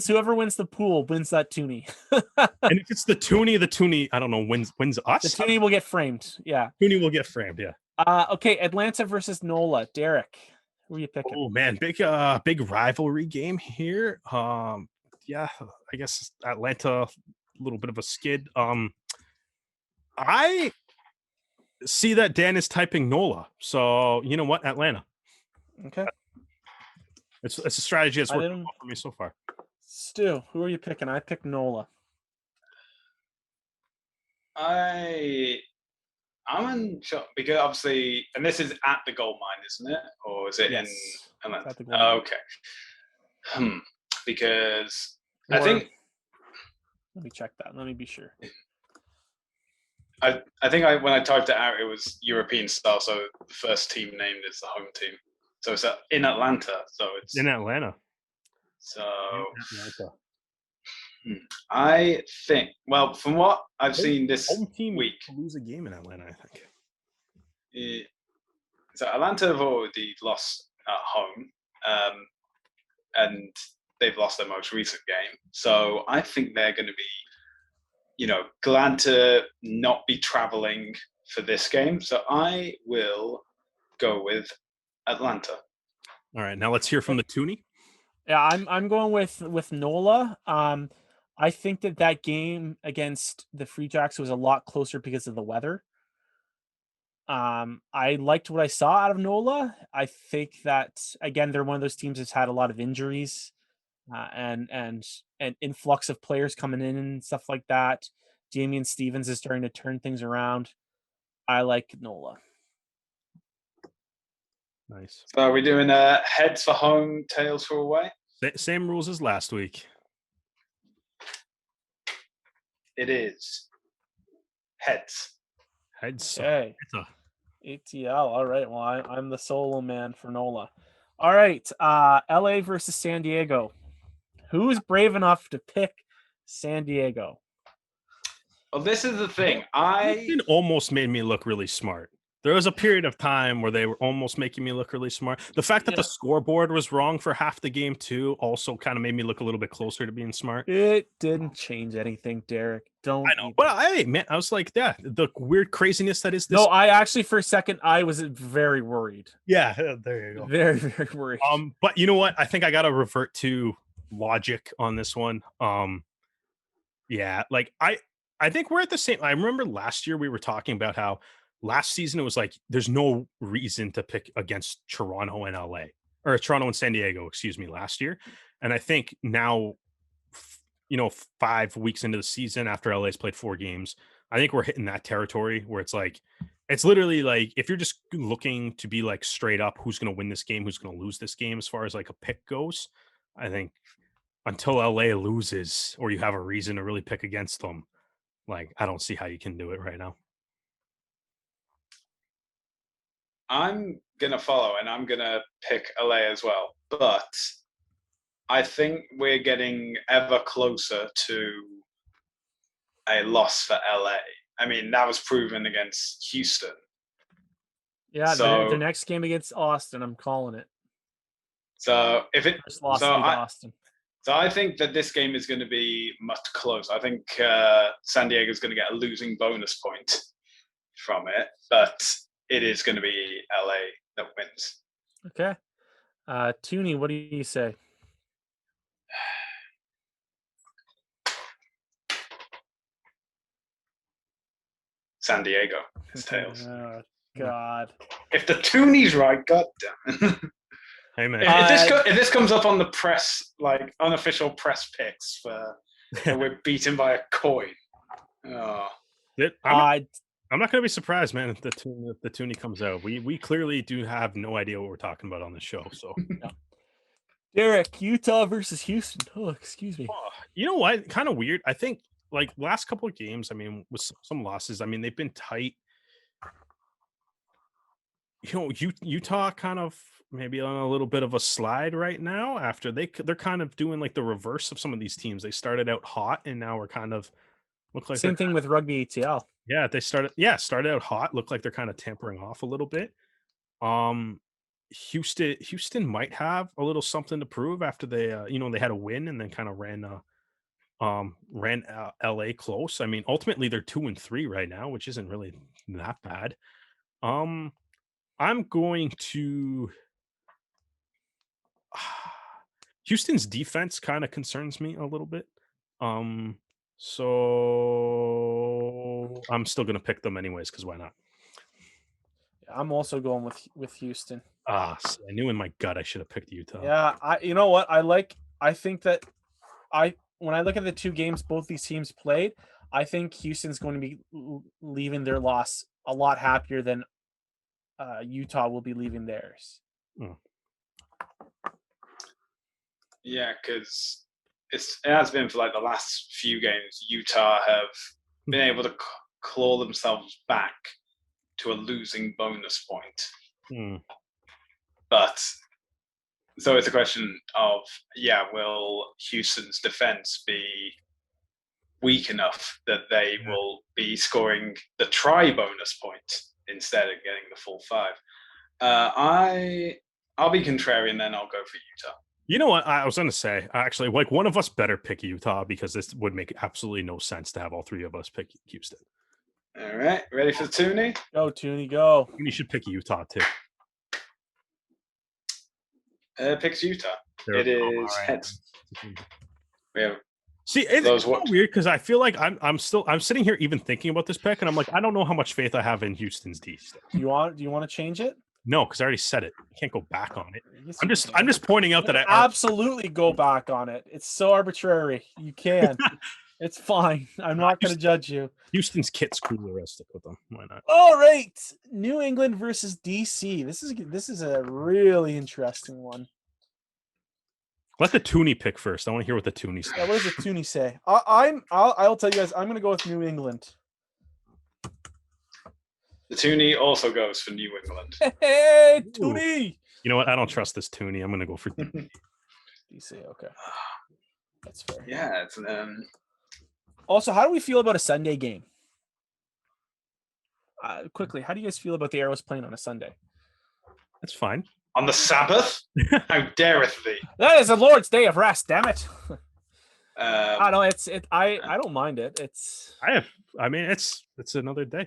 whoever wins the pool wins that toonie. And if it's the toonie, I don't know, wins us. The toonie will get framed. Yeah. Toonie will get framed. Yeah. Okay. Atlanta versus Nola. Derek, who are you picking? Oh man, big rivalry game here. Yeah, I guess Atlanta, a little bit of a skid. I see that Dan is typing Nola, so you know what, Atlanta. Okay. It's a strategy that's working well for me so far. Stu, who are you picking? I picked Nola. I'm in shock because obviously, and this is at the gold mine, isn't it? Or is it in Atlanta? Okay. Because I think. Let me check that. Let me be sure. I think when I typed it out, it was European style, so the first team named is the home team. So it's in Atlanta. So it's in Atlanta. So I think, well, from what I've seen this home team week, lose a game in Atlanta, I think. So Atlanta have already lost at home, and they've lost their most recent game. So I think they're going to be, glad to not be traveling for this game. So I will go with Atlanta. All right, now let's hear from the toonie. Yeah, I'm going with Nola. I think that game against the Free Jacks was a lot closer because of the weather. I liked what I saw out of Nola. I think that again they're one of those teams that's had a lot of injuries, and influx of players coming in and stuff like that. Damian Stevens is starting to turn things around. I like Nola. Nice. So are we doing heads for home, tails for away? Same rules as last week. It is heads. Heads. Okay. ATL. All right. Well, I'm the solo man for Nola. All right. LA versus San Diego. Who's brave enough to pick San Diego? Well, this is the thing. It almost made me look really smart. There was a period of time where they were almost making me look really smart. The fact that the scoreboard was wrong for half the game too also kind of made me look a little bit closer to being smart. It didn't change anything, Derek. Don't. I know, but I was like, the weird craziness that is this. No, I actually for a second I was very worried. Yeah, there you go. Very, very worried. But you know what? I think I got to revert to logic on this one. Yeah, like I think we're at the same. I remember last year we were talking about how. Last season, it was like there's no reason to pick against Toronto and LA or Toronto and San Diego, excuse me, last year. And I think now, 5 weeks into the season after LA's played 4 games, I think we're hitting that territory where it's like, it's literally like, if you're just looking to be like straight up, who's going to win this game, who's going to lose this game as far as like a pick goes, I think until LA loses or you have a reason to really pick against them, like, I don't see how you can do it right now. I'm going to follow and I'm going to pick LA as well. But I think we're getting ever closer to a loss for LA. I mean, that was proven against Houston. Yeah, so, the next game against Austin, I'm calling it. So if it first loss Austin. So I think that this game is going to be much closer. I think San Diego is going to get a losing bonus point from it, but it is going to be LA that wins. Okay. Toonie, what do you say? San Diego. It's tails. Oh, God. If the Toonie's right, God damn it. Hey, man. If this comes up on the press, like unofficial press picks for we're beaten by a coin. Oh. I'm not going to be surprised, man, if the Toonie comes out. We clearly do have no idea what we're talking about on the show. So, yeah. Derek, Utah versus Houston. Oh, excuse me. You know what? Kind of weird. I think like last couple of games, I mean, with some losses, I mean, they've been tight. You know, Utah kind of maybe on a little bit of a slide right now after they're kind of doing like the reverse of some of these teams. They started out hot and now we're kind of look like same thing with Rugby ATL. Yeah, they started out hot, look like they're kind of tampering off a little bit. Houston might have a little something to prove after they they had a win and then kind of ran LA close. I mean, ultimately they're 2-3 right now, which isn't really that bad. I'm going to Houston's defense kind of concerns me a little bit. So I'm still going to pick them anyways because why not? I'm also going with Houston. I knew in my gut I should have picked Utah. Yeah, you know what? I think that when I look at the two games both these teams played, I think Houston's going to be leaving their loss a lot happier than Utah will be leaving theirs. Yeah, because it has been for like the last few games. Utah have been able to claw themselves back to a losing bonus point. But so it's a question of will Houston's defense be weak enough that they will be scoring the try bonus point instead of getting the full 5? I'll be contrarian, then I'll go for Utah. You know what? I was going to say, actually, like one of us better pick Utah because this would make absolutely no sense to have all three of us pick Houston. All right. Ready for Toonie? Go, Toonie, go. You should pick Utah, too. Picks Utah. It is heads. See, it's so weird because I feel like I'm sitting here even thinking about this pick, and I'm like, I don't know how much faith I have in Houston's D. Do you want to change it? No, because I already said it. I can't go back on it. I'm just pointing out that I absolutely go back on it. It's so arbitrary. You can. It's fine. I'm not going to judge you. Houston's kit's cooler. I'll stick with them. Why not? All right, New England versus DC. This is a really interesting one. Let the Toonie pick first. I want to hear what the Toonie says. Yeah, what does the Toonie say? I'll tell you guys. I'm going to go with New England. The Toonie also goes for New England. Hey, Toonie! You know what? I don't trust this Toonie. I'm going to go for DC. Okay. That's fair. Yeah. It's Also, how do we feel about a Sunday game? Quickly, how do you guys feel about the Arrows playing on a Sunday? That's fine. On the Sabbath? How dareth thee? That is the Lord's day of rest, damn it. I don't know. I don't mind it. It's another day.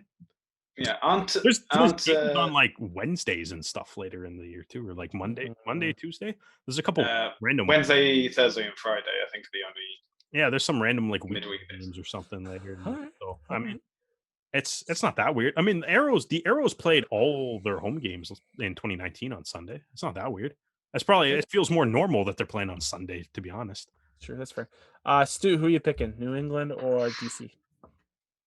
Yeah, there's games on like Wednesdays and stuff later in the year too, or like Monday, Tuesday. There's a couple random Wednesday, Thursday, and Friday. I think are the only. Yeah, there's some random like midweek games or something later. So I mean, it's not that weird. I mean, the Arrows played all their home games in 2019 on Sunday. It's not that weird. It feels more normal that they're playing on Sunday, to be honest. Sure, that's fair. Stu, who are you picking? New England or DC?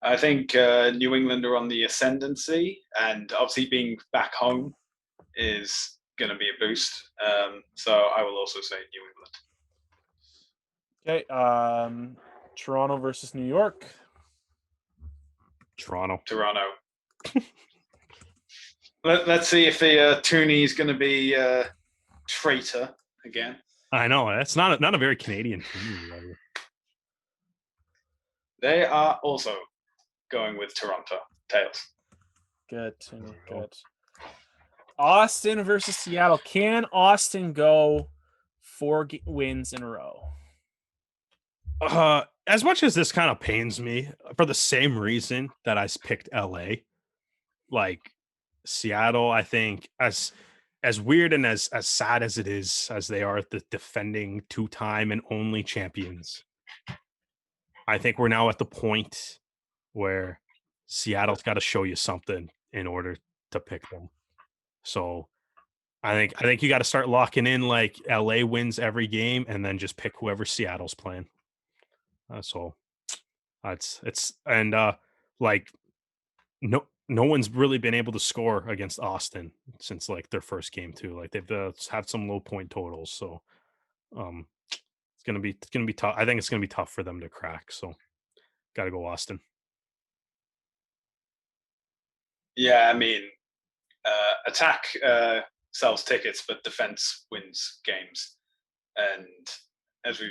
I think New England are on the ascendancy, and obviously being back home is going to be a boost. So I will also say New England. Okay. Toronto versus New York. Toronto. Let's see if the toonie is going to be traitor again. I know that's not a very Canadian team. Really. They are also going with Toronto. Tails. Good. Good. Austin versus Seattle. Can Austin go 4 wins in a row? As much as this kind of pains me, for the same reason that I picked LA, like Seattle, I think as weird and as sad as it is, as they are the defending 2-time and only champions, I think we're now at the point where Seattle's got to show you something in order to pick them. So I think you got to start locking in like LA wins every game and then just pick whoever Seattle's playing. So it's and like no one's really been able to score against Austin since like their first game too. Like they've had some low point totals. So it's gonna be tough. I think it's gonna be tough for them to crack. So got to go Austin. Yeah, I mean, attack sells tickets, but defense wins games. And as we've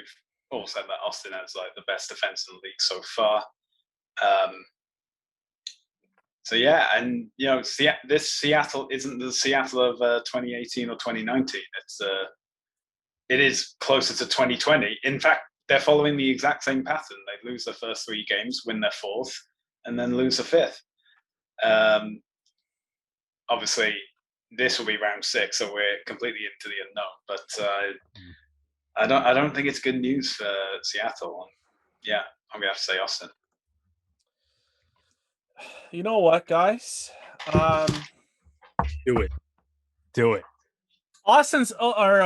all said, that Austin has like the best defense in the league so far. So yeah, and you know, this Seattle isn't the Seattle of 2018 or 2019. It is closer to 2020. In fact, they're following the exact same pattern. They lose their first 3 games, win their 4th, and then lose the 5th. Obviously, this will be round 6, so we're completely into the unknown. But I don't think it's good news for Seattle. And yeah, I'm gonna have to say Austin. You know what, guys? Do it.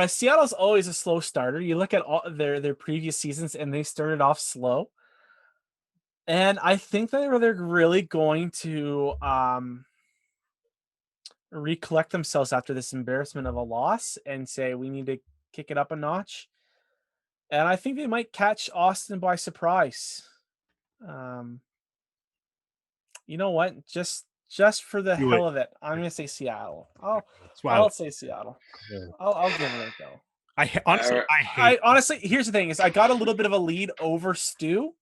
Seattle's always a slow starter. You look at all their previous seasons, and they started off slow. And I think that they're really going to recollect themselves after this embarrassment of a loss and say we need to kick it up a notch. And I think they might catch Austin by surprise. You know what? Just for the hell of it, I'm gonna say Seattle. I'll say Seattle. Yeah. I'll give it a go. I honestly, here's the thing: is I got a little bit of a lead over Stu,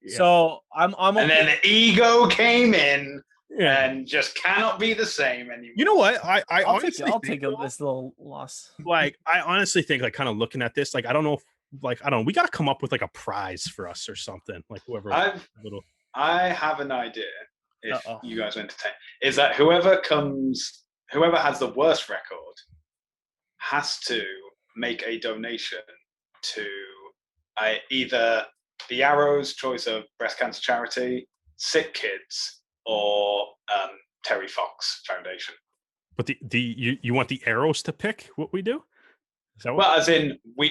so I'm. Okay. And then the ego came in and just cannot be the same anymore. You know what? I'll take this little loss. Like I honestly think, like, kind of looking at this, like I don't know, we got to come up with like a prize for us or something. Like whoever. I have an idea. If you guys are entertained, is that whoever has the worst record has to make a donation to either the Arrow's choice of breast cancer charity, Sick Kids, or Terry Fox Foundation. But you want the Arrows to pick what we do? Is that what? Well,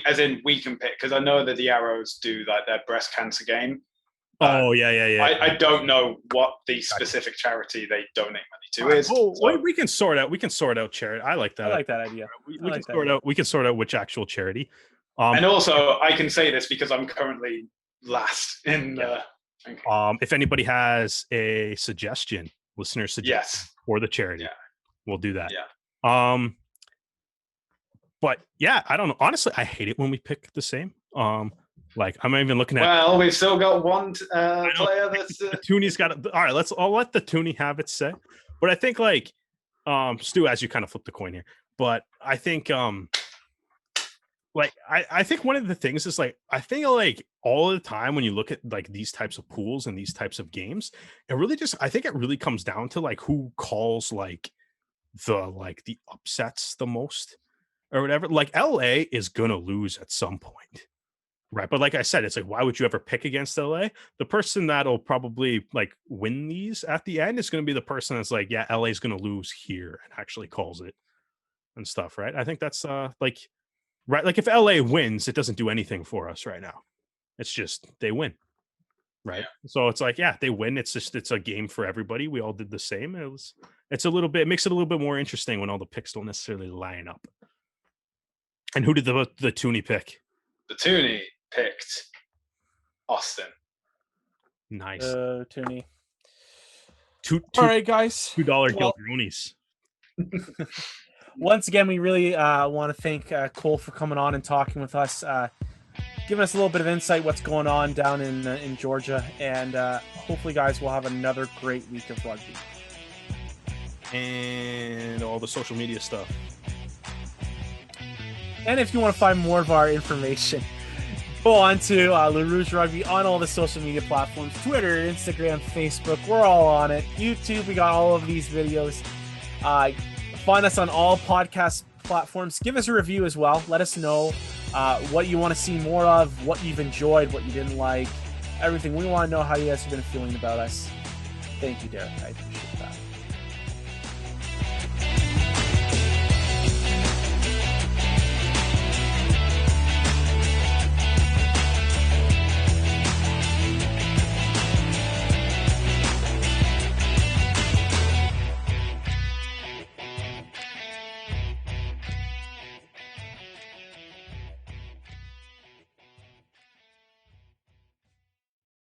as in we can pick, because I know that the Arrows do like their breast cancer game. Oh yeah. I don't know what the specific charity they donate money to is. Oh, so. We can sort out charity. I like that. I like that idea. We can sort out which actual charity. And also, I can say this because I'm currently last in. If anybody has a suggestion, listener suggestion for the charity, we'll do that. Yeah. But yeah, I don't know. Honestly, I hate it when we pick the same. Like I'm even looking at. Well, we've still got one player that's. The Toonie's got it. All right, I'll let the Toonie have it say. But I think like, Stu, as you kind of flip the coin here, but I think like I think one of the things is like I think like all the time when you look at like these types of pools and these types of games, I think it really comes down to like who calls like the upsets the most or whatever. Like LA is gonna lose at some point. Right. But like I said, it's like, why would you ever pick against LA? The person that'll probably like win these at the end is going to be the person that's like, yeah, LA is going to lose here and actually calls it and stuff. Right. I think that's like, right. Like if LA wins, it doesn't do anything for us right now. It's just they win. Right. Yeah. So it's like, yeah, they win. It's a game for everybody. We all did the same. It makes it a little bit more interesting when all the picks don't necessarily line up. And who did the Toonie pick? The Toonie picked Austin. Nice. Toonie. All right, guys. $2 Gilgronis. Once again, we really want to thank Cole for coming on and talking with us, giving us a little bit of insight what's going on down in Georgia, and hopefully, guys, we'll have another great week of rugby. And all the social media stuff. And if you want to find more of our information, go on to Rouge Rugby on all the social media platforms, Twitter, Instagram, Facebook. We're all on it. YouTube, we got all of these videos. Find us on all podcast platforms. Give us a review as well. Let us know what you want to see more of, what you've enjoyed, what you didn't like, everything. We want to know how you guys have been feeling about us. Thank you, Derek. I appreciate that.